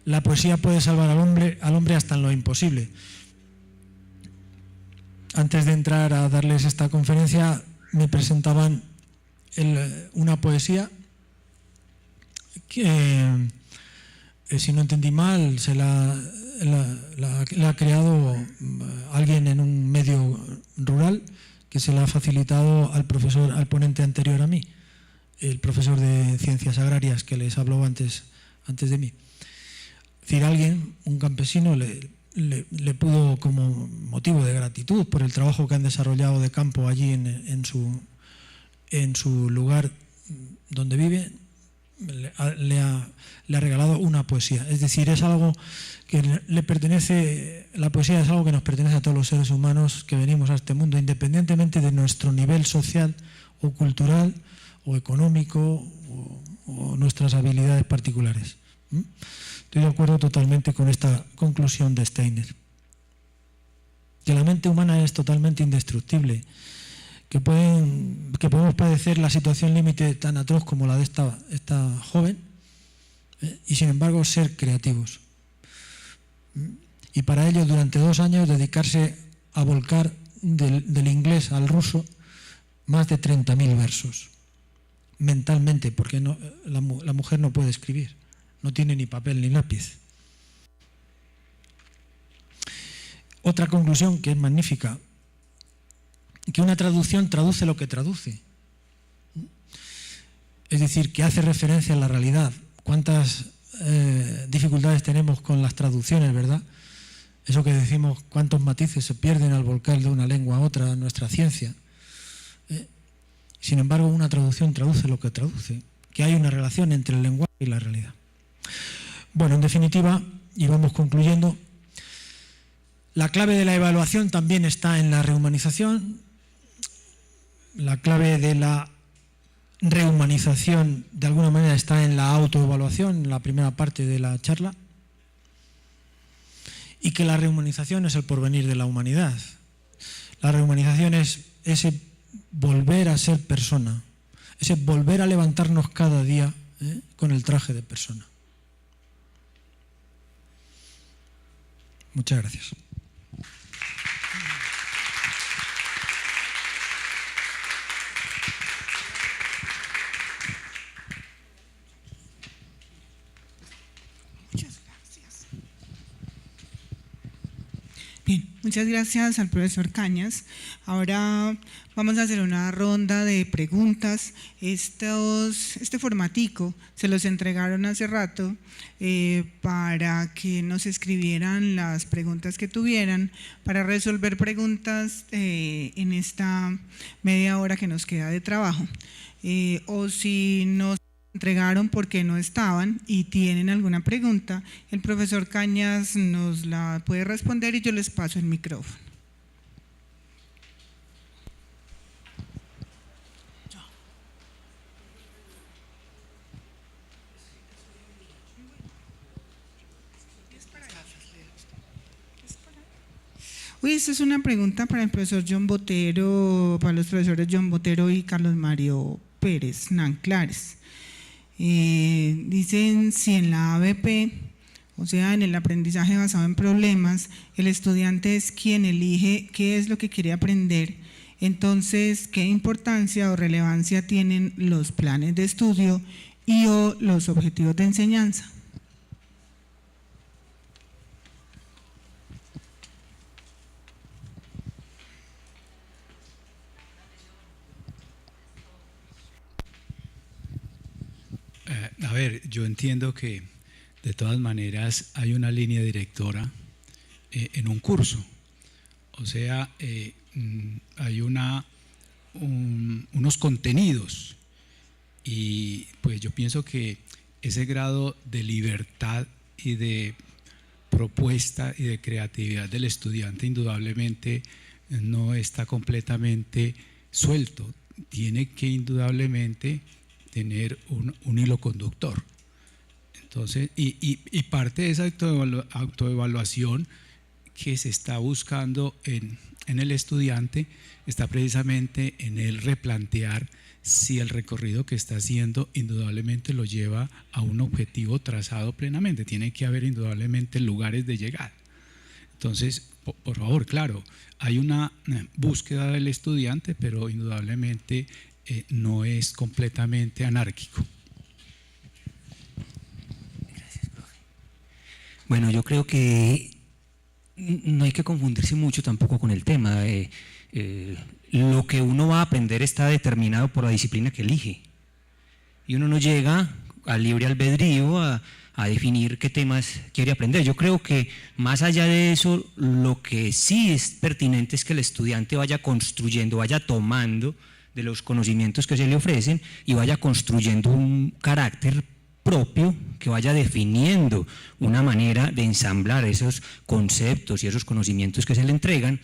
la poesía puede salvar al hombre hasta en lo imposible. Antes de entrar a darles esta conferencia, me presentaban una poesía que, si no entendí mal, la ha creado alguien en un medio rural, que se la ha facilitado al ponente anterior a mí, el profesor de Ciencias Agrarias que les habló antes de mí. Es decir, alguien, un campesino, le pudo, como motivo de gratitud por el trabajo que han desarrollado de campo allí en su lugar donde vive, le ha regalado una poesía. Es decir, es algo que le pertenece, la poesía es algo que nos pertenece a todos los seres humanos que venimos a este mundo, independientemente de nuestro nivel social o cultural o económico o nuestras habilidades particulares. Estoy de acuerdo totalmente con esta conclusión de Steiner. Que la mente humana es totalmente indestructible, que podemos padecer la situación límite tan atroz como la de esta joven, y sin embargo ser creativos. Y para ello, durante 2 años, dedicarse a volcar del inglés al ruso más de 30.000 versos, mentalmente, porque la mujer no puede escribir, no tiene ni papel ni lápiz. Otra conclusión que es magnífica, que una traducción traduce lo que traduce. Es decir, que hace referencia a la realidad. ¿Cuántas dificultades tenemos con las traducciones, verdad? Eso que decimos, cuántos matices se pierden al volcar de una lengua a otra nuestra ciencia. Sin embargo, una traducción traduce lo que traduce, que hay una relación entre el lenguaje y la realidad. Bueno, en definitiva, y vamos concluyendo, la clave de la evaluación también está en la rehumanización. La clave de la rehumanización de alguna manera está en la autoevaluación, en la primera parte de la charla, y que la rehumanización es el porvenir de la humanidad. La rehumanización es ese volver a ser persona, ese volver a levantarnos cada día con el traje de persona. Muchas gracias. Bien, muchas gracias al profesor Cañas. Ahora vamos a hacer una ronda de preguntas. Este formatico se los entregaron hace rato para que nos escribieran las preguntas que tuvieran para resolver preguntas en esta media hora que nos queda de trabajo. O si nos entregaron porque no estaban y tienen alguna pregunta, el profesor Cañas nos la puede responder y yo les paso el micrófono. Uy, esta es una pregunta para el profesor John Botero, para los profesores John Botero y Carlos Mario Pérez Nanclares. Dicen si en la ABP, o sea, en el aprendizaje basado en problemas, el estudiante es quien elige qué es lo que quiere aprender, entonces, ¿qué importancia o relevancia tienen los planes de estudio y o los objetivos de enseñanza? A ver, yo entiendo que de todas maneras hay una línea directora en un curso, o sea, hay unos contenidos y pues yo pienso que ese grado de libertad y de propuesta y de creatividad del estudiante indudablemente no está completamente suelto, tiene que indudablemente tener un hilo conductor. Entonces, y parte de esa autoevaluación que se está buscando en el estudiante está precisamente en el replantear si el recorrido que está haciendo indudablemente lo lleva a un objetivo trazado plenamente. Tiene que haber indudablemente lugares de llegada. Entonces, por favor, claro, hay una búsqueda del estudiante, pero indudablemente no es completamente anárquico. Gracias, profe. Bueno, yo creo que no hay que confundirse mucho tampoco con el tema. Lo que uno va a aprender está determinado por la disciplina que elige. Y uno no llega al libre albedrío a definir qué temas quiere aprender. Yo creo que más allá de eso, lo que sí es pertinente es que el estudiante vaya construyendo, vaya tomando de los conocimientos que se le ofrecen y vaya construyendo un carácter propio que vaya definiendo una manera de ensamblar esos conceptos y esos conocimientos que se le entregan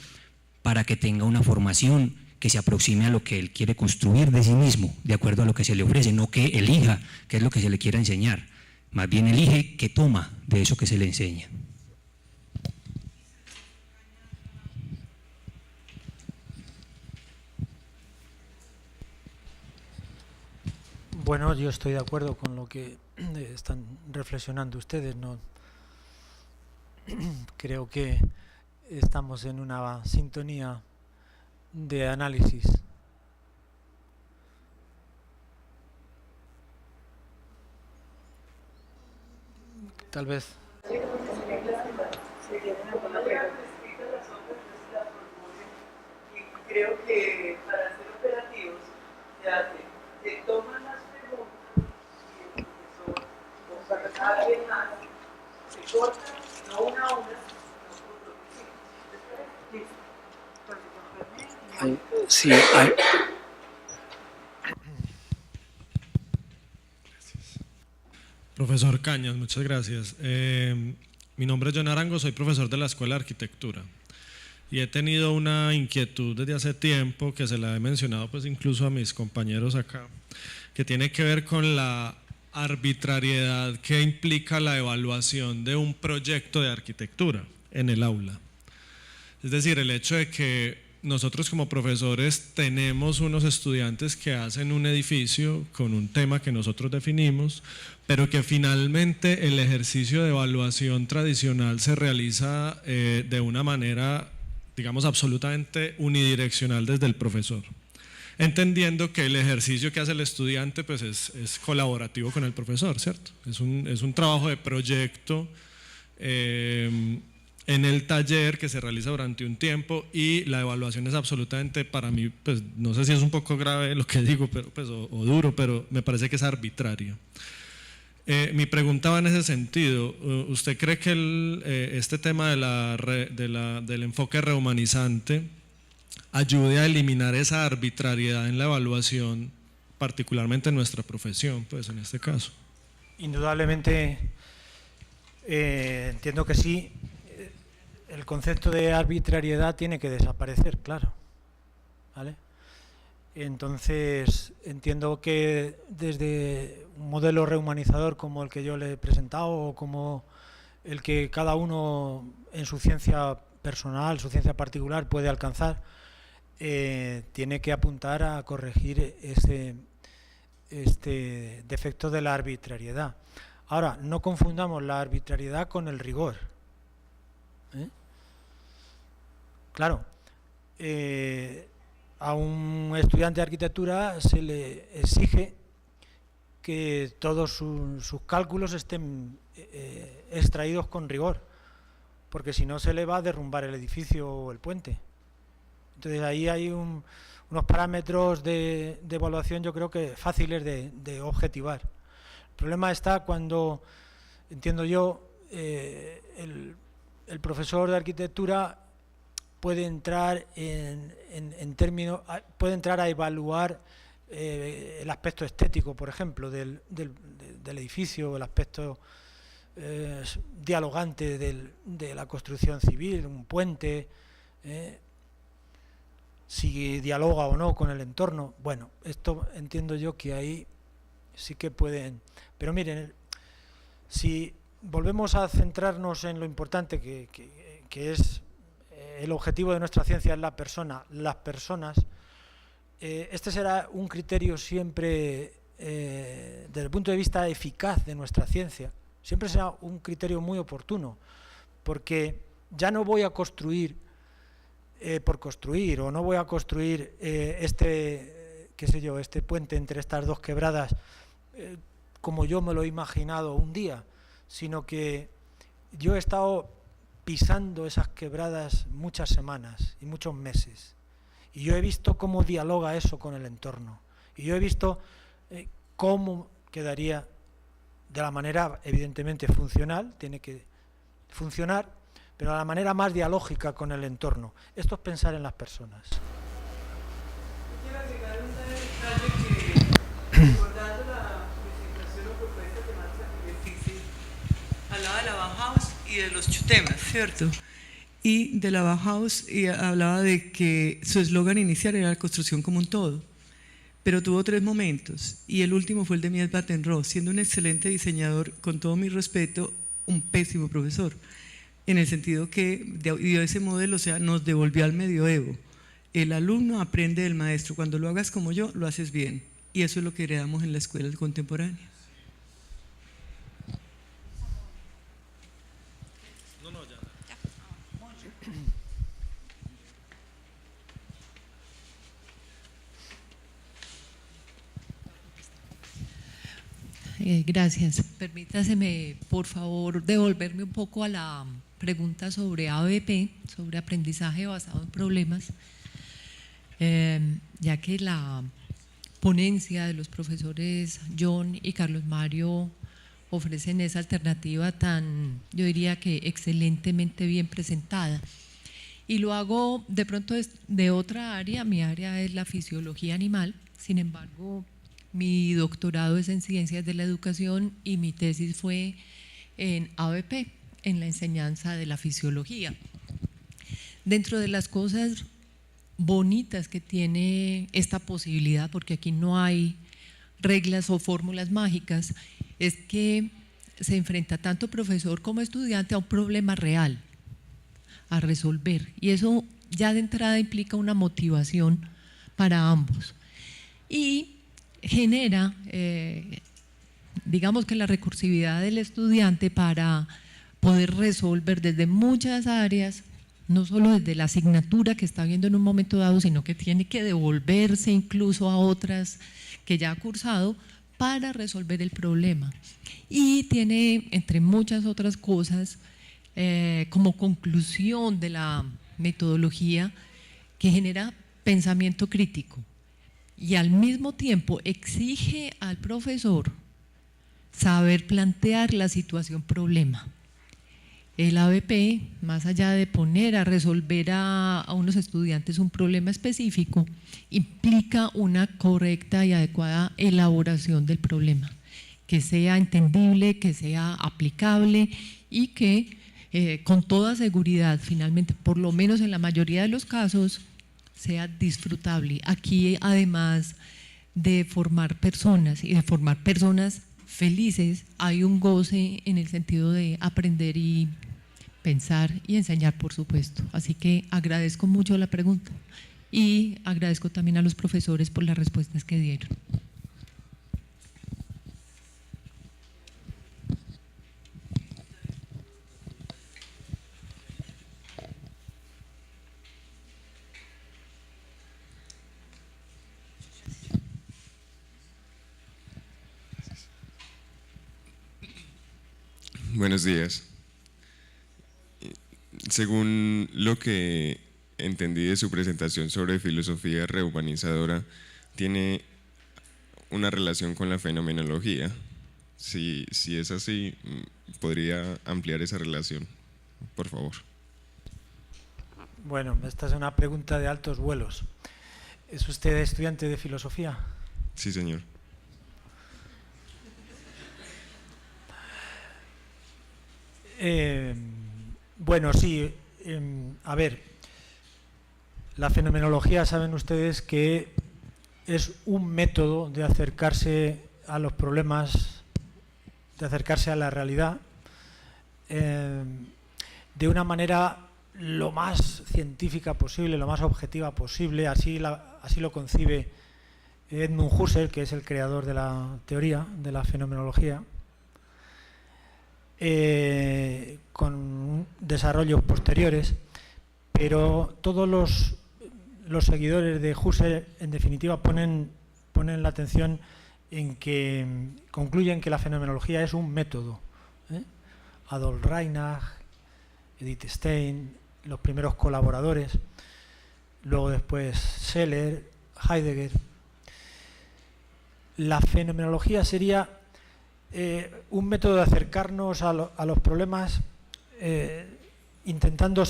para que tenga una formación que se aproxime a lo que él quiere construir de sí mismo, de acuerdo a lo que se le ofrece, no que elija qué es lo que se le quiera enseñar, más bien elige qué toma de eso que se le enseña. Bueno, yo estoy de acuerdo con lo que están reflexionando ustedes, ¿no? Creo que estamos en una sintonía de análisis. Tal vez. Creo que para ser operativos se toman las preguntas y el profesor o para alguien más se corta, no una a una, sino por lo que Sí, hay. Profesor Cañas, muchas gracias. Mi nombre es John Arango, soy profesor de la Escuela de Arquitectura y he tenido una inquietud desde hace tiempo que se la he mencionado pues incluso a mis compañeros acá, que tiene que ver con la arbitrariedad que implica la evaluación de un proyecto de arquitectura en el aula. Es decir, el hecho de que nosotros como profesores tenemos unos estudiantes que hacen un edificio con un tema que nosotros definimos, pero que finalmente el ejercicio de evaluación tradicional se realiza de una manera, digamos, absolutamente unidireccional desde el profesor, entendiendo que el ejercicio que hace el estudiante pues es colaborativo con el profesor, ¿cierto? Es un trabajo de proyecto en el taller que se realiza durante un tiempo, y la evaluación es absolutamente, para mí, pues no sé si es un poco grave lo que digo, pero, pues, o duro, pero me parece que es arbitrario. Mi pregunta va en ese sentido. ¿Usted cree que este tema del enfoque rehumanizante ayude a eliminar esa arbitrariedad en la evaluación, particularmente en nuestra profesión, pues en este caso? Indudablemente, entiendo que sí. El concepto de arbitrariedad tiene que desaparecer, claro, ¿vale? Entonces, entiendo que desde un modelo rehumanizador como el que yo le he presentado, o como el que cada uno en su ciencia personal, su ciencia particular puede alcanzar, tiene que apuntar a corregir este defecto de la arbitrariedad. Ahora, no confundamos la arbitrariedad con el rigor, ¿eh? Claro, a un estudiante de arquitectura se le exige que todos sus cálculos estén extraídos con rigor, porque si no se le va a derrumbar el edificio o el puente. Entonces ahí hay unos parámetros de evaluación, yo creo que fáciles de objetivar. El problema está cuando, entiendo yo, el profesor de arquitectura puede entrar puede entrar a evaluar el aspecto estético, por ejemplo, del edificio, el aspecto dialogante de la construcción civil, un puente, si dialoga o no con el entorno. Bueno, esto entiendo yo que ahí sí que pueden. Pero miren, si volvemos a centrarnos en lo importante que es el objetivo de nuestra ciencia, es la persona, las personas, este será un criterio siempre, desde el punto de vista eficaz de nuestra ciencia, siempre será un criterio muy oportuno, porque ya no voy a construir por construir, o no voy a construir qué sé yo, este puente entre estas dos quebradas como yo me lo he imaginado un día, sino que yo he estado pisando esas quebradas muchas semanas y muchos meses, y yo he visto cómo dialoga eso con el entorno, y yo he visto cómo quedaría de la manera evidentemente funcional, tiene que funcionar, pero de la manera más dialógica con el entorno. Esto es pensar en las personas. Quiero agregar un detalle que, recordando la presentación o propuesta temática que les hice, hablaba de la Bauhaus y de los chutemas, ¿cierto? Y de la Bauhaus hablaba de que su eslogan inicial era la construcción como un todo, pero tuvo 3 momentos, y el último fue el de Mies van der Rohe, siendo un excelente diseñador, con todo mi respeto, un pésimo profesor, en el sentido que dio ese modelo, o sea, nos devolvió al medioevo. El alumno aprende del maestro, cuando lo hagas como yo, lo haces bien, y eso es lo que heredamos en la escuela contemporánea. Gracias. Permítaseme, por favor, devolverme un poco a la pregunta sobre ABP, sobre aprendizaje basado en problemas, ya que la ponencia de los profesores John y Carlos Mario ofrecen esa alternativa tan, yo diría que excelentemente bien presentada. Y lo hago de pronto de otra área, mi área es la fisiología animal, sin embargo, mi doctorado es en Ciencias de la Educación y mi tesis fue en ABP, en la enseñanza de la fisiología. Dentro de las cosas bonitas que tiene esta posibilidad, porque aquí no hay reglas o fórmulas mágicas, es que se enfrenta tanto profesor como estudiante a un problema real, a resolver, y eso ya de entrada implica una motivación para ambos y genera, digamos que la recursividad del estudiante para poder resolver desde muchas áreas, no solo desde la asignatura que está viendo en un momento dado, sino que tiene que devolverse incluso a otras que ya ha cursado para resolver el problema. Y tiene, entre muchas otras cosas, como conclusión de la metodología, que genera pensamiento crítico y al mismo tiempo exige al profesor saber plantear la situación problema. El ABP, más allá de poner a resolver a unos estudiantes un problema específico, implica una correcta y adecuada elaboración del problema, que sea entendible, que sea aplicable y que con toda seguridad, finalmente, por lo menos en la mayoría de los casos, sea disfrutable. Aquí, además de formar personas y de formar personas felices, hay un goce en el sentido de aprender y pensar y enseñar, por supuesto. Así que agradezco mucho la pregunta y agradezco también a los profesores por las respuestas que dieron. Buenos días. Según lo que entendí de su presentación sobre filosofía rehumanizadora, tiene una relación con la fenomenología. Si es así, ¿podría ampliar esa relación, por favor? Bueno, esta es una pregunta de altos vuelos. ¿Es usted estudiante de filosofía? Sí, señor. Bueno, sí, a ver, la fenomenología, saben ustedes que es un método de acercarse a los problemas, de acercarse a la realidad, de una manera lo más científica posible, lo más objetiva posible. Así lo concibe Edmund Husserl, que es el creador de la teoría de la fenomenología, con desarrollos posteriores, pero todos los seguidores de Husserl, en definitiva, ponen la atención en que concluyen que la fenomenología es un método. Adolf Reinach, Edith Stein, los primeros colaboradores, luego después Scheler, Heidegger. La fenomenología sería un método de acercarnos a los problemas, intentando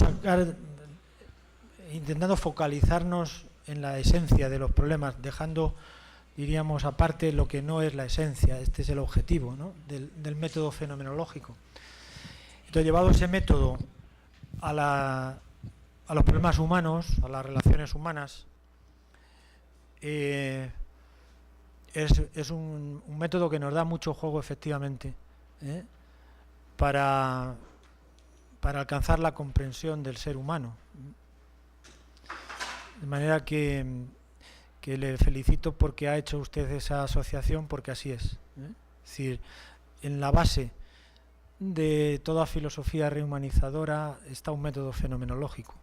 focalizarnos en la esencia de los problemas, dejando, diríamos, aparte lo que no es la esencia. Este es el objetivo, ¿no?, del método fenomenológico. Entonces, llevado ese método a los problemas humanos, a las relaciones humanas, es un método que nos da mucho juego, efectivamente, para alcanzar la comprensión del ser humano. De manera que le felicito porque ha hecho usted esa asociación, porque así es. Es decir, en la base de toda filosofía rehumanizadora está un método fenomenológico.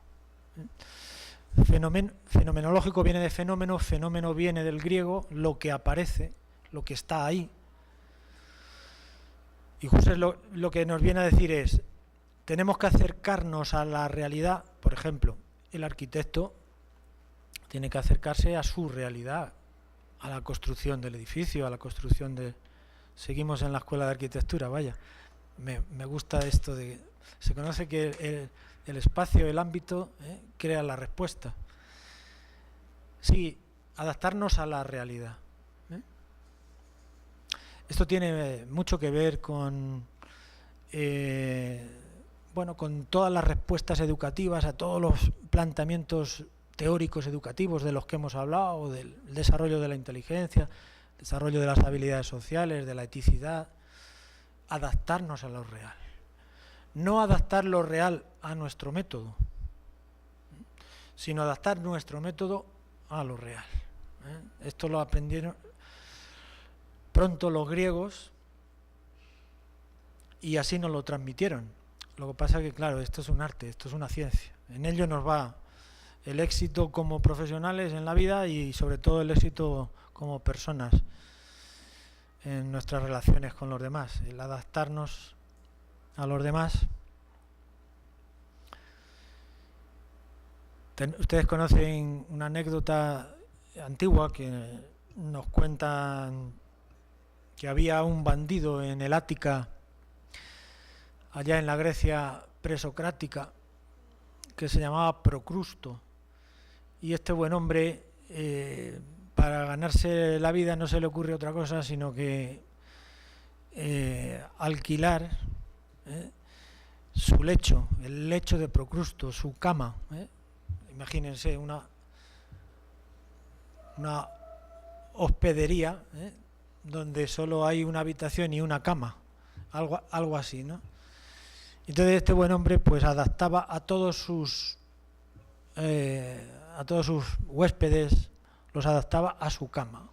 Fenomenológico viene de fenómeno, fenómeno viene del griego, lo que aparece, lo que está ahí. Y Husserl lo que nos viene a decir es, tenemos que acercarnos a la realidad. Por ejemplo, el arquitecto tiene que acercarse a su realidad, a la construcción del edificio, a la construcción de... Seguimos en la escuela de arquitectura, vaya. Me gusta esto de... Se conoce que el espacio, el ámbito, crea la respuesta. Sí, adaptarnos a la realidad. Esto tiene mucho que ver con, con todas las respuestas educativas a todos los planteamientos teóricos educativos de los que hemos hablado, del desarrollo de la inteligencia, desarrollo de las habilidades sociales, de la eticidad, adaptarnos a lo real. No adaptar lo real a nuestro método, sino adaptar nuestro método a lo real. Esto lo aprendieron pronto los griegos y así nos lo transmitieron. Lo que pasa es que, claro, esto es un arte, esto es una ciencia. En ello nos va el éxito como profesionales en la vida y sobre todo el éxito como personas en nuestras relaciones con los demás, el adaptarnos a los demás. Ustedes conocen una anécdota antigua que nos cuentan que había un bandido en el Ática, allá en la Grecia presocrática, que se llamaba Procrusto, y este buen hombre, para ganarse la vida no se le ocurre otra cosa sino que alquilar su lecho, el lecho de Procrusto, su cama. Imagínense una hospedería donde solo hay una habitación y una cama, algo así, ¿no? Entonces este buen hombre pues adaptaba a todos sus huéspedes, los adaptaba a su cama,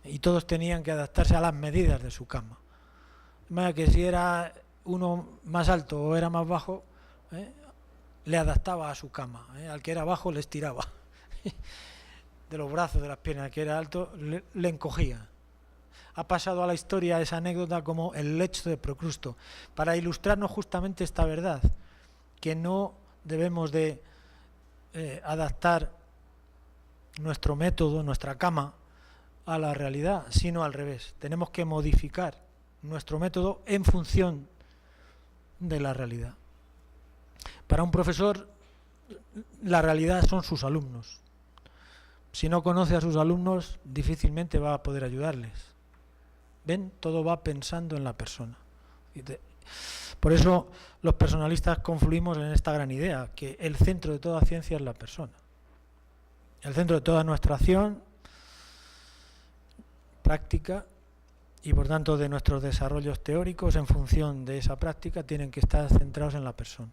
y todos tenían que adaptarse a las medidas de su cama. De manera que si era uno más alto o era más bajo, le adaptaba a su cama. Al que era bajo le estiraba de los brazos, de las piernas. Al que era alto le encogía. Ha pasado a la historia esa anécdota como el lecho de Procrusto, para ilustrarnos justamente esta verdad, que no debemos de adaptar nuestro método, nuestra cama, a la realidad, sino al revés. Tenemos que modificar nuestro método en función de la realidad. Para un profesor, la realidad son sus alumnos. Si no conoce a sus alumnos, difícilmente va a poder ayudarles. ¿Ven? Todo va pensando en la persona. Por eso los personalistas confluimos en esta gran idea, que el centro de toda ciencia es la persona. El centro de toda nuestra acción práctica y por tanto de nuestros desarrollos teóricos en función de esa práctica tienen que estar centrados en la persona.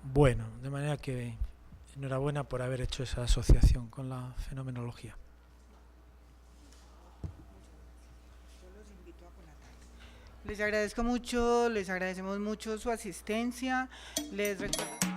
Bueno, de manera que enhorabuena por haber hecho esa asociación con la fenomenología. Les agradezco mucho, les agradecemos mucho su asistencia. Les recuerdo